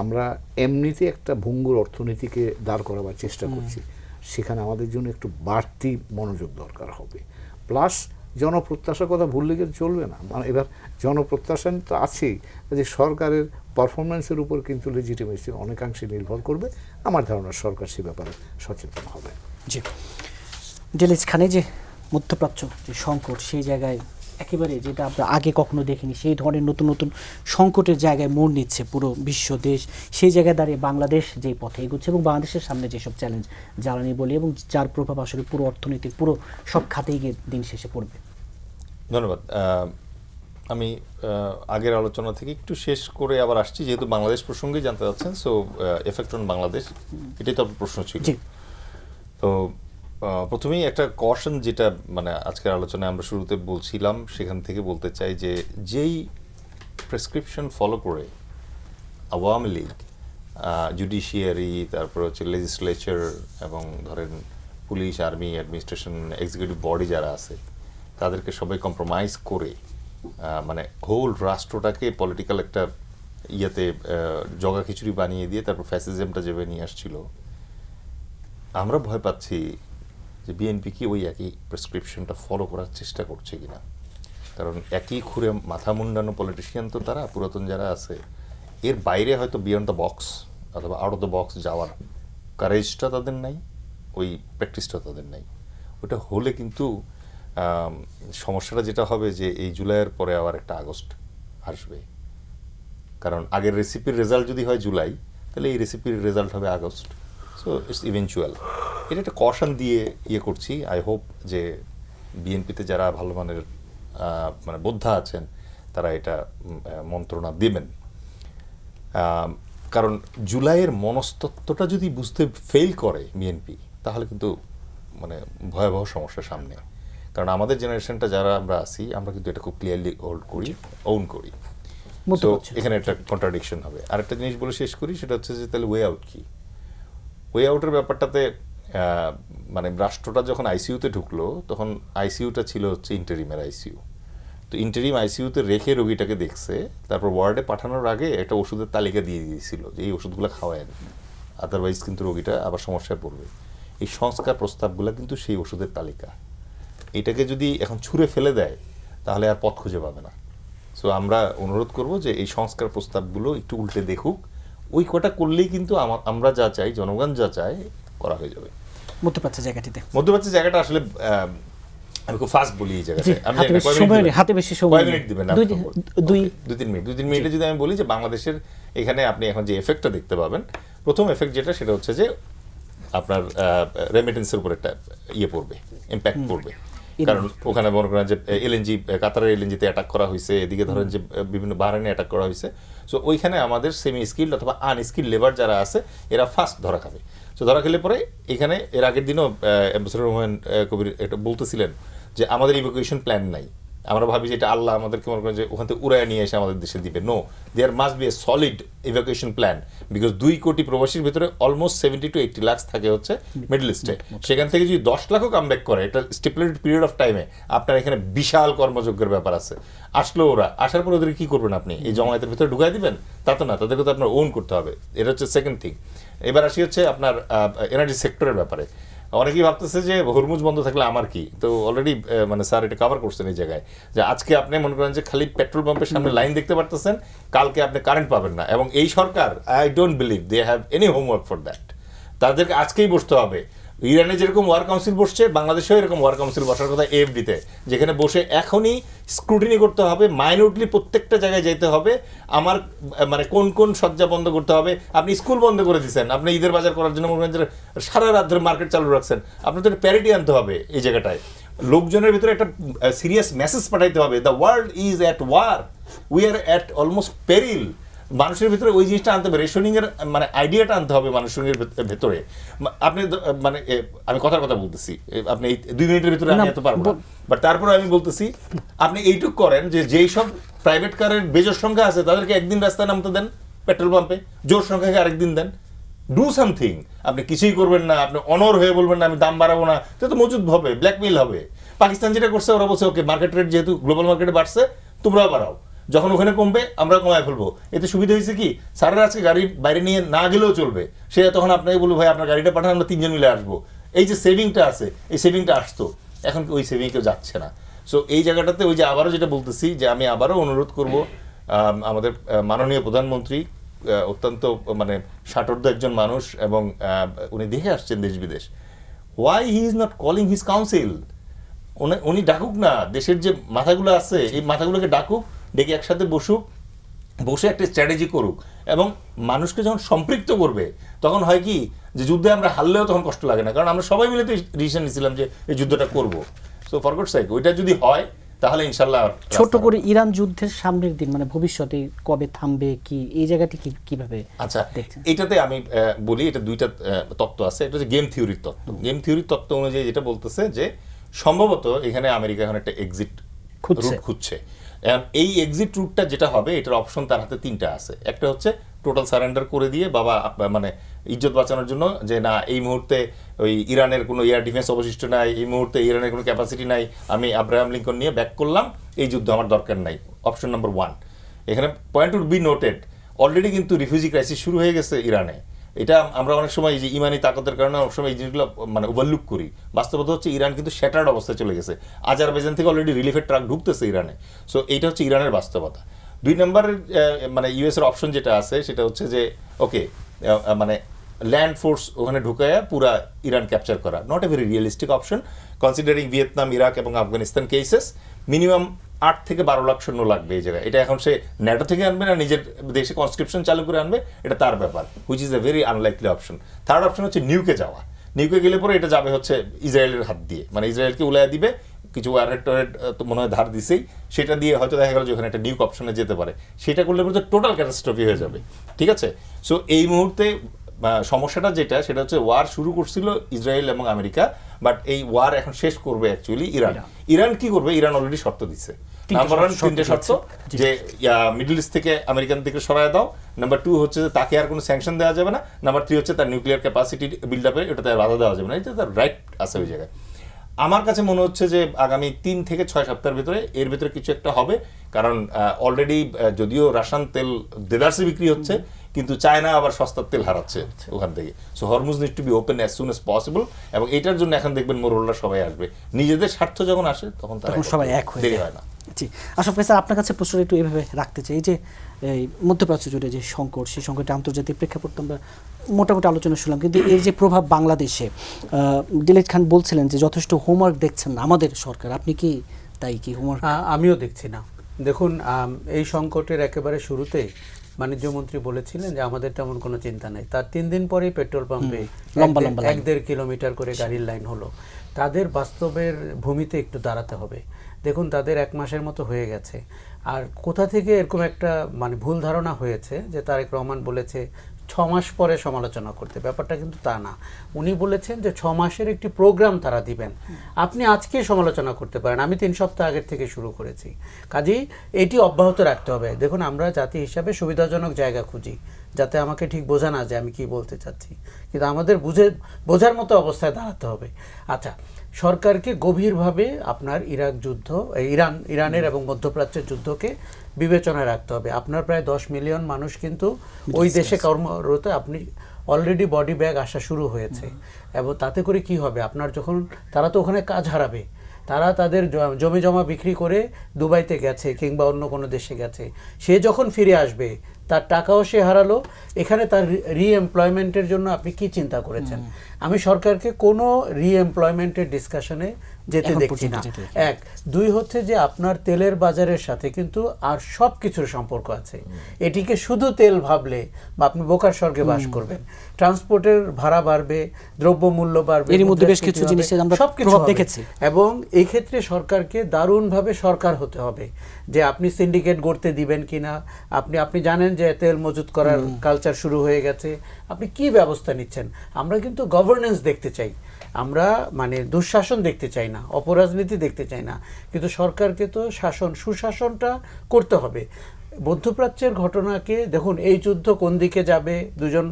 আমরা এমনিতে একটা ভঙ্গুর অর্থনীতিকে দাঁড় করাবার চেষ্টা করছি, সেখানে আমাদের জন্য একটু বাড়তি মনোযোগ দরকার হবে। প্লাস জনপ্রত্যাশার কথা ভুললে গেলে চলবে না। মানে এবার জনপ্রত্যাশা তো আছেই, যে সরকারের পারফরমেন্সের উপর কিন্তু লেজিটিমেসি অনেকাংশে নির্ভর করবে। আমার ধারণা সরকার সে ব্যাপারে সচেতন হবে। জি, ডেলিস খানে যে মধ্যপ্রাচ্য যে সংকট, সেই জায়গায় একেবারে যেটা আমরা আগে কখনো দেখিনি, সেই ধরনের নতুন নতুন সংকটের জায়গায় মোড় নিচ্ছে পুরো বিশ্ব দেশ। সেই জায়গায় দাঁড়িয়ে বাংলাদেশ যেই পথে এগোচ্ছে এবং বাংলাদেশের সামনে যেসব চ্যালেঞ্জ, জ্বালানি বলি, এবং যার প্রভাব আসলে পুরো অর্থনীতির পুরো সব খাতেই গিয়ে দিন শেষে পড়বে। ধন্যবাদ। আমি আগের আলোচনা থেকে একটু শেষ করে আবার আসছি, যেহেতু বাংলাদেশ প্রসঙ্গে জানতে চাচ্ছেন। সো এফেক্ট অন বাংলাদেশ, এটাই তো আপনার প্রশ্ন ছিল। তো প্রথমেই একটা কশন, যেটা মানে আজকের আলোচনায় আমরা শুরুতে বলছিলাম, সেখান থেকে বলতে চাই যে যেই প্রেসক্রিপশন ফলো করে আওয়ামী লীগ, জুডিশিয়ারি, তারপর হচ্ছে লেজিসলেচার, এবং ধরেন police, army, administration, executive body যারা আছে, তাদেরকে সবাই কম্প্রোমাইজ করে মানে হোল রাষ্ট্রটাকে পলিটিক্যাল একটা ইয়েতে জগা খিচুড়ি বানিয়ে দিয়ে তারপর ফ্যাসিজমটা যেভাবে নিয়ে আসছিল, আমরা ভয় পাচ্ছি যে বিএনপি কি ওই একই প্রেসক্রিপশনটা ফলো করার চেষ্টা করছে কিনা। কারণ একই খুঁড়ে মাথা মুন্ডানো পলিটিশিয়ান তো তারা, পুরাতন যারা আছে, এর বাইরে হয়তো বিয়ন্ড দ্য বক্স অথবা আউট অফ দ্য বক্স যাওয়ার কারেজটা তাদের নাই, ওই প্র্যাকটিসটা তাদের নাই। ওটা হলে কিন্তু সমস্যাটা যেটা হবে যে এই জুলাইয়ের পরে আবার একটা আগস্ট আসবে। কারণ আগের রেসিপির রেজাল্ট যদি হয় জুলাই, তাহলে এই রেসিপির রেজাল্ট হবে আগস্ট। So it's eventual. এটা একটা কশন দিয়ে ইয়ে করছি। আই হোপ যে বিএনপিতে যারা ভালো মানের মানে বোদ্ধা আছেন, তারা এটা মন্ত্রণা দেবেন। কারণ জুলাইয়ের মনস্তত্ত্বটা যদি বুঝতে ফেল করে বিএনপি, তাহলে কিন্তু মানে ভয়াবহ সমস্যার সামনে। কারণ আমাদের জেনারেশনটা যারা আমরা আছি, আমরা কিন্তু এটা খুব ক্লিয়ারলি হোল্ড করি, ওন করি। তো এখানে একটা কন্ট্রাডিকশন হবে। আরেকটা জিনিস বলে শেষ করি, সেটা হচ্ছে যে তাহলে ওয়ে আউট কি? ওয়ে আউটের ব্যাপারটাতে মানে রাষ্ট্রটা যখন আইসিইউতে ঢুকলো, তখন আইসিইউটা ছিল হচ্ছে ইন্টারিমের আইসিইউ। তো ইন্টারিম আইসিইউতে রেখে রোগীটাকে দেখছে, তারপর ওয়ার্ডে পাঠানোর আগে একটা ওষুধের তালিকা দিয়ে দিয়েছিল যে এই ওষুধগুলো খাওয়ায়, আদারওয়াইজ কিন্তু রোগীটা আবার সমস্যায় পড়বে। এই সংস্কার প্রস্তাবগুলো কিন্তু সেই ওষুধের তালিকা। এটাকে যদি এখন ছুঁড়ে ফেলে দেয়, তাহলে আর পথ খুঁজে পাবে না। সো আমরা অনুরোধ করব যে এই সংস্কার প্রস্তাবগুলো একটু উল্টে দেখুক। ওই কটা করলেই কিন্তু আমরা যা চাই, জনগণ যা চায়, করা হয়ে যাবে। মধ্যপ্রাচ্যের জায়গাটিতে, মধ্যপ্রাচ্যের জায়গাটা আসলে আমি খুব ফাস্ট বলি এই জি, জায়গায়। আমি হাতে জানি না বেশি কয় সময় মিনিট নেই, দিবেন? হাতে বেশি সময় কয় নেই। মিনিট দিবেন? দুই তিন মিনিটে যদি আমি বলি যে বাংলাদেশের এখানে আপনি এখন যে এফেক্টটা দেখতে পাবেন, প্রথম এফেক্ট যেটা সেটা হচ্ছে যে আপনার রেমিটেন্সের উপর একটা পড়বে, ইম্প্যাক্ট পড়বে। কারণ ওখানে মনে করেন যে এলএনজি, কাতারের এলএনজিতে অ্যাটাক করা হয়েছে, এদিকে ধরেন যে বিভিন্ন বাহরাইনে অ্যাটাক করা হয়েছে। সো ওইখানে আমাদের সেমি স্কিল্ড অথবা আনস্কিল্ড লেবার যারা আছে এরা ফার্স্ট ধরা খাবে। সো ধরা খেলে পরে এখানে এর আগের দিনও অ্যাম্বাসেডর হুমায়ুন কবির এটা বলতেছিলেন যে আমাদের ইভ্যাকুয়েশন প্ল্যান নাই। আমরা ভাবি যে এটা আল্লাহ আমাদেরকে মনে করেন যে ওখান থেকে উড়ায় নিয়ে এসে আমাদের দেশে দিবে। No, there must be a solid evacuation plan, because 2 কোটি প্রবাসীর ভিতরে অলমোস্ট 70 to 80 লাখ থাকে হচ্ছে মিডল ইস্টে। সেখান থেকে যদি 10 লাখও কামব্যাক করে, এটা স্টিপুলেটেড পিরিয়ড অফ টাইমে, আপনার এখানে বিশাল কর্মযোগ্যের ব্যাপার আছে। আসলো ওরা, আসার পর ওদের কি করবেন আপনি? এই জমায়েতের ভিতরে ঢুকাই দিবেন? তা তো না, তাদেরকে তো আপনার ওন করতে হবে। এটা হচ্ছে সেকেন্ড থিং। এবার আসি হচ্ছে আপনার এনার্জি সেক্টরের ব্যাপারে। অনেকেই ভাবতেছে যে হরমুজ বন্ধ থাকলে আমার কি, তো অলরেডি মানে স্যার এটা কভার করছেন এই জায়গায়, যে আজকে আপনি মনে করেন যে খালি পেট্রোল পাম্পের সামনে লাইন দেখতে পারতেছেন, কালকে আপনি কারেন্ট পাবেন না। এবং এই সরকার, I don't believe they have any homework for that. তাদেরকে আজকেই বসতে হবে। ইরানে যেরকম ওয়ার কাউন্সিল বসছে, বাংলাদেশেও এরকম ওয়ার কাউন্সিল বসার কথা এএফডিতে, যেখানে বসে এখনই স্ক্রুটিনি করতে হবে, মাইনরলি প্রত্যেকটা জায়গায় যেতে হবে। আমার মানে কোন কোন সজ্জা বন্ধ করতে হবে। আপনি স্কুল বন্ধ করে দিচ্ছেন, আপনি ঈদের বাজার করার জন্য মনে করেন যে সারা রাত ধরে মার্কেট চালু রাখছেন। আপনার তো প্যারিটি আনতে হবে এই জায়গাটায়। লোকজনের ভিতরে একটা সিরিয়াস মেসেজ পাঠাইতে হবে, the world is at war, we are at almost peril. মানুষের ভিতরে ওই জিনিসটা আনতে হবে, রেশনিং এর মানে আইডিয়াটা আনতে হবে মানুষের ভেতরে। আপনি মানে আমি কথার কথা বলতেছি, আপনি এই 2 মিনিটের ভিতরে আমি এত পারবো না, বাট তারপরে আমি বলতেছি আপনি এইটুক করেন যে যেই সব প্রাইভেট কারের বেজোর সংখ্যা আছে তাদেরকে একদিন রাস্তায় নামতে দেন পেট্রোল পাম্পে, জোর সংখ্যাকে আরেকদিন দেন। Do something. আপনি কিছুই করবেন না, আপনি অনর হয়ে বলবেন না আমি দাম বাড়াবো না, তো মজুদ হবে, ব্ল্যাকমেইল হবে। পাকিস্তান যেটা করছে, ওরা বলছে ওকে মার্কেট রেট যেহেতু গ্লোবাল মার্কেটে বাড়ছে তোমরাও বাড়াও, যখন ওখানে কমবে আমরা কমায় ফেলবো। এতে সুবিধা হয়েছে কি, স্যারেরা আজকে গাড়ি বাইরে নিয়ে না গেলেও চলবে, সে তখন আপনাকে বলবো ভাই আপনার গাড়িটা পাঠান, আমরা 3 জন মিলে আসবো। এই যে সেভিংটা আছে, এই সেভিংটা আসতো, এখন ওই সেভিং কেউ যাচ্ছে না। সো এই জায়গাটাতে ওই যে আবারও যেটা বলতেছি, যে আমি আবারও অনুরোধ করব আমাদের মাননীয় প্রধানমন্ত্রী, অত্যন্ত মানে ষাটোর্ধ্ব একজন মানুষ এবং উনি দেখে আসছেন দেশ বিদেশ, why he is not calling his council? উনি ডাকুক না, দেশের যে মাথাগুলো আছে এই মাথাগুলোকে ডাকুক, ডেকে একসাথে বসে একটা স্ট্র্যাটেজি করুক। এবং মানুষকে যখন সম্পৃক্ত করবে তখন হয় কি, যে যুদ্ধে আমরা হারলেও তখন কষ্ট লাগে না, কারণ আমরা সবাই মিলে তো ডিসিশন নিয়েছিলাম যে এই যুদ্ধটা করবো। সো ফর গডস সেক ওইটা যদি হয় তাহলে ইনশাল্লাহ। ছোট করে ইরান যুদ্ধের সামনের দিন মানে ভবিষ্যতে কবে থামবে, কি এই জায়গাটি কিভাবে? আচ্ছা, দেখছেন? এটাতে আমি বলি, এটা দুইটা তত্ত্ব আছে। এটা হচ্ছে গেম থিওরির তত্ত্ব। গেম থিওরির তত্ত্ব অনুযায়ী যেটা বলতেছে যে সম্ভবত এখানে আমেরিকা এখন একটা এক্সিট রুট খুঁজছে। এই এক্সিট রুটটা যেটা হবে, এটার অপশন তার হাতে 3টা আছে। একটা হচ্ছে টোটাল সারেন্ডার করে দিয়ে বাবা মানে ইজ্জত বাঁচানোর জন্য, যে না এই মুহূর্তে ওই ইরানের কোনো এয়ার ডিফেন্স অবশিষ্ট নাই, এই মুহূর্তে ইরানের কোনো ক্যাপাসিটি নাই, আমি আব্রাহাম লিঙ্কন নিয়ে ব্যাক করলাম, এই যুদ্ধ আমার দরকার নাই। Option number 1। এখানে point would be noted, already কিন্তু রিফিউজি ক্রাইসিস শুরু হয়ে গেছে ইরানে। এটা আমরা অনেক সময় এই যে ইমানি তাকতের কারণে অনেক সময় এই জিনিসগুলো মানে ওভারলুক করি। বাস্তবতা হচ্ছে ইরান কিন্তু শ্যাটার্ড অবস্থায় চলে গেছে। আজারবাইজান থেকে অলরেডি রিলিফের ট্রাক ঢুকতেছে ইরানে। সো এইটা হচ্ছে ইরানের বাস্তবতা। 2 নম্বরের মানে ইউএস এর অপশন যেটা আছে সেটা হচ্ছে যে ওকে মানে ল্যান্ড ফোর্স ওখানে ঢুকায়া পুরা ইরান ক্যাপচার করা, not a very realistic option considering Vietnam, Iraq এবং আফগানিস্তান কেসেস। মিনিমাম 8 থেকে 12 লাখ সৈন্য লাগবে এই জায়গায়। এটা এখন সে ন্যাটো থেকে আনবে না নিজের দেশে কনস্ক্রিপশন চালু করে আনবে, এটা তার ব্যাপার, which is a very unlikely option. Third option হচ্ছে নিউকে যাওয়া। নিউকে গেলে পরে এটা যাবে হচ্ছে ইসরায়েলের হাত দিয়ে, মানে ইসরায়েলকে উলাইয়া দিবে, কিছু ওয়ারেন্ট তো মনে হয় ধার দিছেই, সেটা দিয়ে হয়তো দেখা গেল যে ওখানে একটা নিউক অপশনে যেতে পারে। সেটা করলে পরে টোটাল ক্যাটাস্ট্রফি হয়ে যাবে। ঠিক আছে, সো এই মুহূর্তে সমস্যাটা যেটা, সেটা হচ্ছে ওয়ার শুরু করছিল ইসরায়েল এবং আমেরিকা, বাট এই ওয়ার এখন শেষ করবে অ্যাকচুয়ালি ইরান। ইরান কি করবে? ইরান অলরেডি শর্ত দিচ্ছে। নাম্বার 1 3টে শর্ত, যে মিডল ইস্ট থেকে আমেরিকান থেকে সরায় দাও। নাম্বার 2 হচ্ছে যে তাকে আর কোনো স্যাংশন দেওয়া যাবে না। নাম্বার 3 হচ্ছে তার নিউক্লিয়ার ক্যাপাসিটি বিল্ড আপে এটাতে বাধা দেওয়া যাবে না। এটা তার রাইট আছে ওই জায়গায়। আমার কাছে মনে হচ্ছে যে আগামী 3 থেকে 6 সপ্তাহের ভিতরে এর ভিতরে কিছু একটা হবে, কারণ অলরেডি যদিও রাশিয়ান তেল দেদারসে বিক্রি হচ্ছে, কিন্তু চায়না আবার সস্তার তেল হারাচ্ছে ওখান থেকে। So Hormuz need to be open as soon as possible. এবং এটার জন্য এখন দেখবেন মোরলরা সবাই আসবে, নিজেদের স্বার্থ যখন আসে তখন তারা সবাই এক হয়ে দেরি হয় না। জি, আশরাফ ভাই স্যার আপনার কাছে প্রশ্নটা একটু এভাবে রাখতে চাই, এই যে এই মধ্যপ্রাচ্য জুড়ে যে সংকট, সেই সংকটে আন্তর্জাতিক প্রেক্ষাপট আমরা মোটামুটি আলোচনা শুনলাম, কিন্তু এর যে প্রভাব বাংলাদেশে, দিলীপ খান বলছিলেন যে যথেষ্ট হোমওয়ার্ক দেখছেন না আমাদের সরকার, আপনি কি তাই কি হোমওয়ার্ক? আমিও দেখছি না। দেখুন, এই সংকটের একেবারে শুরুতে বাণিজ্যমন্ত্রী বলেছিলেন যে আমাদের তেমন কোনো চিন্তা নেই। তার 3 দিন পরেই পেট্রোল পাম্পে লম্বা লম্বা লাইন। 1-1.5 কিলোমিটার করে গাড়ির লাইন হলো। তাদের বাস্তবের ভূমিতে একটু দাঁড়াতে হবে। দেখুন, তাদের 1 মাসের মতো হয়ে গেছে। আর কোথা থেকে এরকম একটা মানে ভুল ধারণা হয়েছে যে তারেক রহমান বলেছে 6 মাস পরে সমালোচনা করতে, ব্যাপারটা কিন্তু তা না। উনি বলেছেন যে 6 মাসের একটি প্রোগ্রাম তারা দিবেন, আপনি আজকে সমালোচনা করতে পারেন, আমি 3 সপ্তাহ আগের থেকে শুরু করেছি। কাজেই এটি অব্যাহত রাখতে হবে। দেখুন, আমরা জাতি হিসাবে সুবিধাজনক জায়গা খুঁজি যাতে আমাকে ঠিক বোঝা না যায় আমি কি বলতে চাচ্ছি, কিন্তু আমাদের বোঝার মতো অবস্থায় দাঁড়াতে হবে। আচ্ছা, সরকারকে গভীরভাবে আপনার ইরানের এবং মধ্যপ্রাচ্যের যুদ্ধকে বিবেচনায় রাখতে হবে। আপনার প্রায় 10 মিলিয়ন মানুষ কিন্তু ওই দেশে কর্মরত, আপনি অলরেডি বডি ব্যাগ আসা শুরু হয়েছে, এবং তাতে করে কি হবে, আপনার যখন তারা তো ওখানে কাজ হারাবে, তারা তাদের জমি জমা বিক্রি করে দুবাইতে গেছে কিংবা অন্য কোনো দেশে গেছে, সে যখন ফিরে আসবে তার টাকাও সে হারালো, এখানে তার রিএমপ্লয়মেন্টের জন্য আপনি কি চিন্তা করেছেন? আমি সরকারকে কোনো রিএমপ্লয়মেন্টের ডিসকাশনে যেতে দেখছি না। 1, 2 হচ্ছে যে আপনার তেলের বাজারের সাথে কিন্তু আর সব কিছুর সম্পর্ক আছে। এটিকে শুধু তেল ভাবলে বা আপনি বোকার স্বর্গে বাস করবেন। ট্রান্সপোর্টের ভাড়া বাড়বে, দ্রব্যমূল্য বাড়বে, এর মধ্যে বেশ কিছু জিনিসের আমরা প্রভাব দেখেছি। এবং এই ক্ষেত্রে সরকারকে দারুণভাবে সরকার হতে হবে যে আপনি সিন্ডিকেট গড়তে দিবেন কিনা, আপনি জানেন যে তেল মজুত করার কালচার শুরু হয়ে গেছে, আপনি কি ব্যবস্থা নিচ্ছেন? আমরা কিন্তু গভর্নেন্স দেখতে চাই, আমরা মানে দুঃশাসন দেখতে চাই না, অপরাজনীতি দেখতে চাই না, কিন্তু সরকারকে তো সুশাসনটা করতে হবে। মধ্যপ্রাচ্যের ঘটনাকে দেখুন, এই যুদ্ধ কোন দিকে যাবে দুজন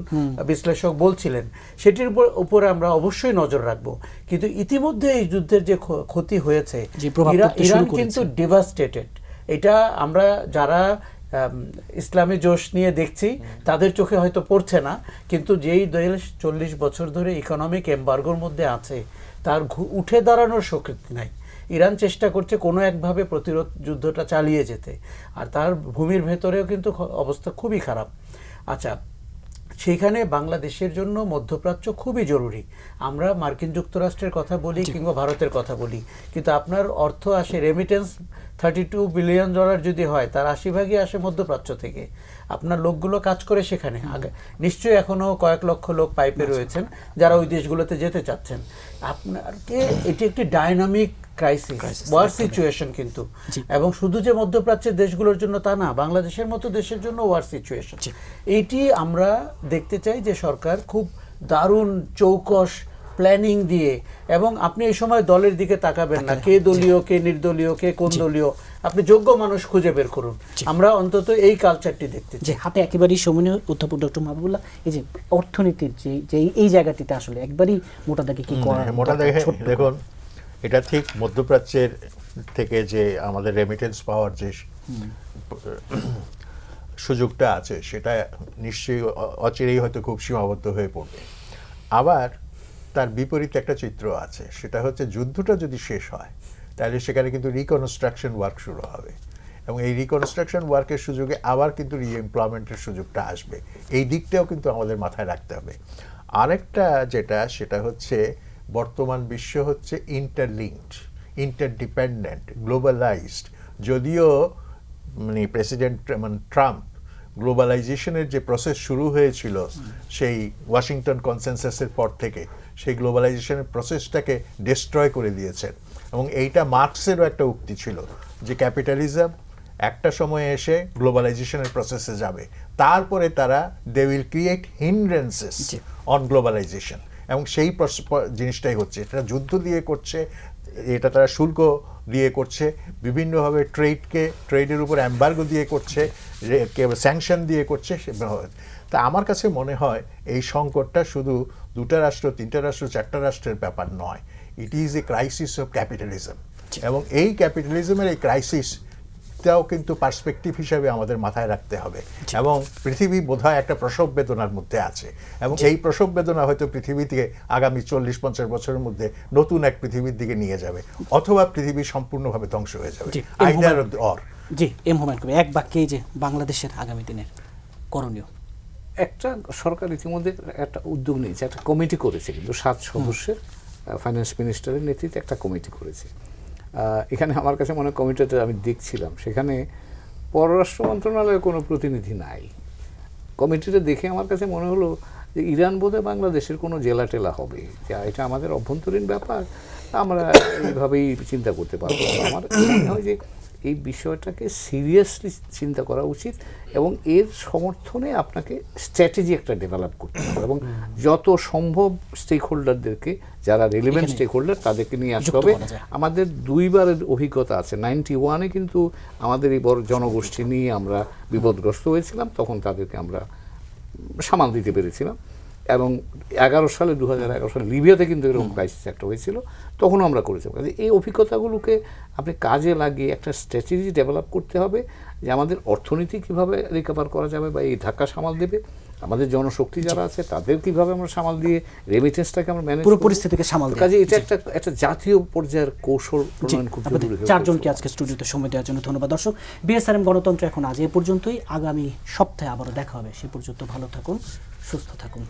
বিশ্লেষক বলছিলেন, সেটির উপরে আমরা অবশ্যই নজর রাখবো। কিন্তু ইতিমধ্যে এই যুদ্ধের যে ক্ষতি হয়েছে, ইরান কিন্তু ডিভাস্টেটেড। এটা আমরা যারা ইসলামী জোশ নিয়ে দেখছি তাদের চোখে হয়তো পড়ছে না, কিন্তু যেই দেশ 40 বছর ধরে ইকোনমিক এমবার্গোর মধ্যে আছে তার উঠে দাঁড়ানোর শক্তি নাই। ইরান চেষ্টা করছে কোনো একভাবে প্রতিরোধ যুদ্ধটা চালিয়ে যেতে, আর তার ভূমির ভেতরেও কিন্তু অবস্থা খুবই খারাপ। আচ্ছা, সেইখানে বাংলাদেশের জন্য মধ্যপ্রাচ্য খুবই জরুরি। আমরা মার্কিন যুক্তরাষ্ট্রের কথা বলি কিংবা ভারতের কথা বলি, কিন্তু আপনার অর্থ আসে রেমিটেন্স $32 বিলিয়ন যদি হয়, তার 80% আসে মধ্যপ্রাচ্য থেকে। আপনার লোকগুলো কাজ করে সেখানে। আগে নিশ্চয়ই এখনও কয়েক লক্ষ লোক পাইপে রয়েছেন যারা ওই দেশগুলোতে যেতে চাচ্ছেন। আপনাকে এটি একটি ডাইনামিক ক্রাইসিস, ওয়ার সিচুয়েশন কিন্তু, এবং শুধু যে মধ্যপ্রাচ্যের দেশগুলোর জন্য তা না, বাংলাদেশের মতো দেশের জন্য ওয়ার সিচুয়েশন। এইটি আমরা দেখতে চাই যে সরকার খুব দারুণ চৌকস প্ল্যানিং দিয়ে, এবং আপনি এই সময় দলের দিকে তাকাবেন না, কে দলীয় কে নির্দলীয় কে কোন দলীয়, আপনি যোগ্য মানুষ খুঁজে বের করুন। আমরা অন্তত এই কালচারটি দেখতে চাই। যে হাতে একেবারেই সমনীয় অধ্যাপক ডক্টর মাহবুবুল্লাহ, এই যে অর্থনীতির যে এই জায়গাটিতে আসলে একবারই মোটা দাগে কি করা, মোটা দাগে দেখুন, এটা ঠিক মধ্যপ্রাচ্যের থেকে যে আমাদের রেমিটেন্স পাওয়ার যে সুযোগটা আছে সেটা নিশ্চয়ই অচিরেই হয়তো খুব সীমাবদ্ধ হয়ে পড়বে। আবার তার বিপরীত একটা চিত্র আছে, সেটা হচ্ছে যুদ্ধটা যদি শেষ হয় তাহলে সেখানে কিন্তু রিকনস্ট্রাকশন ওয়ার্ক শুরু হবে, এবং এই রিকনস্ট্রাকশন ওয়ার্কের সুযোগে আবার কিন্তু রিএমপ্লয়মেন্টের সুযোগটা আসবে। এই দিকটাও কিন্তু আমাদের মাথায় রাখতে হবে। আরেকটা যেটা, সেটা হচ্ছে বর্তমান বিশ্ব হচ্ছে ইন্টারলিঙ্কড, ইন্টারডিপেন্ডেন্ট, গ্লোবালাইজড। যদিও মানে প্রেসিডেন্ট ট্রাম্প গ্লোবালাইজেশনের যে প্রসেস শুরু হয়েছিল সেই ওয়াশিংটন কনসেনসাসের পর থেকে, সেই গ্লোবালাইজেশনের প্রসেসটাকে ডিস্ট্রয় করে দিয়েছেন। এবং এইটা মার্কসেরও একটা উক্তি ছিল যে ক্যাপিটালিজম একটা সময়ে এসে গ্লোবালাইজেশনের প্রসেসে যাবে, তারপরে তারা they will create hindrances on globalisation. এবং সেই জিনিসটাই হচ্ছে, এটা যুদ্ধ দিয়ে করছে, এটা তারা শুল্ক দিয়ে করছে, বিভিন্নভাবে ট্রেডের উপর এম্বার্গো দিয়ে করছে, স্যাংশন দিয়ে করছে। তা আমার কাছে মনে হয় এই সংকটটা শুধু 2টা রাষ্ট্র, 3টা রাষ্ট্র, 4টা রাষ্ট্রের ব্যাপার নয়, it is a crisis of capitalism. এবং এই ক্যাপিটালিজমের এই ক্রাইসিস দিকটাও কিন্তু পার্সপেক্টিভ হিসেবে আমাদের মাথায় রাখতে হবে। এবং পৃথিবী বোধহয় একটা প্রসব বেদনার মধ্যে আছে, এবং এই প্রসব বেদনা হয়তো পৃথিবীকে আগামী 40-50 বছরের মধ্যে নতুন এক পৃথিবীর দিকে নিয়ে যাবে, অথবা পৃথিবী সম্পূর্ণভাবে ধ্বংস হয়ে যাবে। জি, আইদার অর। জি, এম হুমায়ুন কবির, এক বাক্যে যে বাংলাদেশের আগামী দিনের করণীয়। একটা সরকার ইতিমধ্যে একটা উদ্যোগ নিয়েছে, একটা কমিটি করেছে, কিন্তু 7 সদস্যের ফাইন্যান্স মিনিস্টারের নেতৃত্বে একটা কমিটি করেছে। এখানে আমার কাছে মনে হয় কমিটিটা আমি দেখছিলাম, সেখানে পররাষ্ট্র মন্ত্রণালয়ের কোনো প্রতিনিধি নাই। কমিটিটা দেখে আমার কাছে মনে হলো যে ইরান বোধহয় বাংলাদেশের কোনো জেলা টেলা হবে, যে এটা আমাদের অভ্যন্তরীণ ব্যাপার, আমরা এইভাবেই চিন্তা করতে পারবো। আমার মনে হয় যে এই বিষয়টাকে সিরিয়াসলি চিন্তা করা উচিত, এবং এর সমর্থনে আপনাকে স্ট্র্যাটেজি একটা ডেভেলপ করতে হবে, এবং যত সম্ভব স্টেক হোল্ডারদেরকে, যারা রেলিভেন্ট স্টেক হোল্ডার, তাদেরকে নিয়ে আসতে হবে। আমাদের 2বারের অভিজ্ঞতা আছে। 91-এ কিন্তু আমাদের এই বড় জনগোষ্ঠী নিয়ে আমরা বিপদগ্রস্ত হয়েছিলাম, তখন তাদেরকে আমরা সামাল দিতে পেরেছিলাম। এবং 2011 সালে লিবিয়াতে কিন্তু এরকম ক্রাইসিস একটা হয়েছিল, তখনও আমরা করেছিলাম। এই অভিজ্ঞতাগুলোকে আপনি কাজে লাগিয়ে একটা স্ট্র্যাটেজি ডেভেলপ করতে হবে, যে আমাদের অর্থনীতি কিভাবে রিকভার করা যাবে বা এই ধাক্কা সামাল দেবে, আমাদের জনশক্তি যারা আছে তাদের কিভাবে আমরা সামাল দিয়ে রেমিটেন্সটাকে আমরা ম্যানেজ পুরো পরিস্থিতিকে সামাল দেওয়া। কাজে এটা একটা জাতীয় পর্যায়ের কৌশল প্রণয়ন খুব জরুরি। চারজনকে আজকে স্টুডিওতে সময় দেওয়ার জন্য ধন্যবাদ। দর্শক, বিএসআরএম গণতন্ত্র এখন আজ এ পর্যন্তই। আগামী সপ্তাহে আবারও দেখা হবে। সে পর্যন্ত ভালো থাকুন, সুস্থ থাকুন।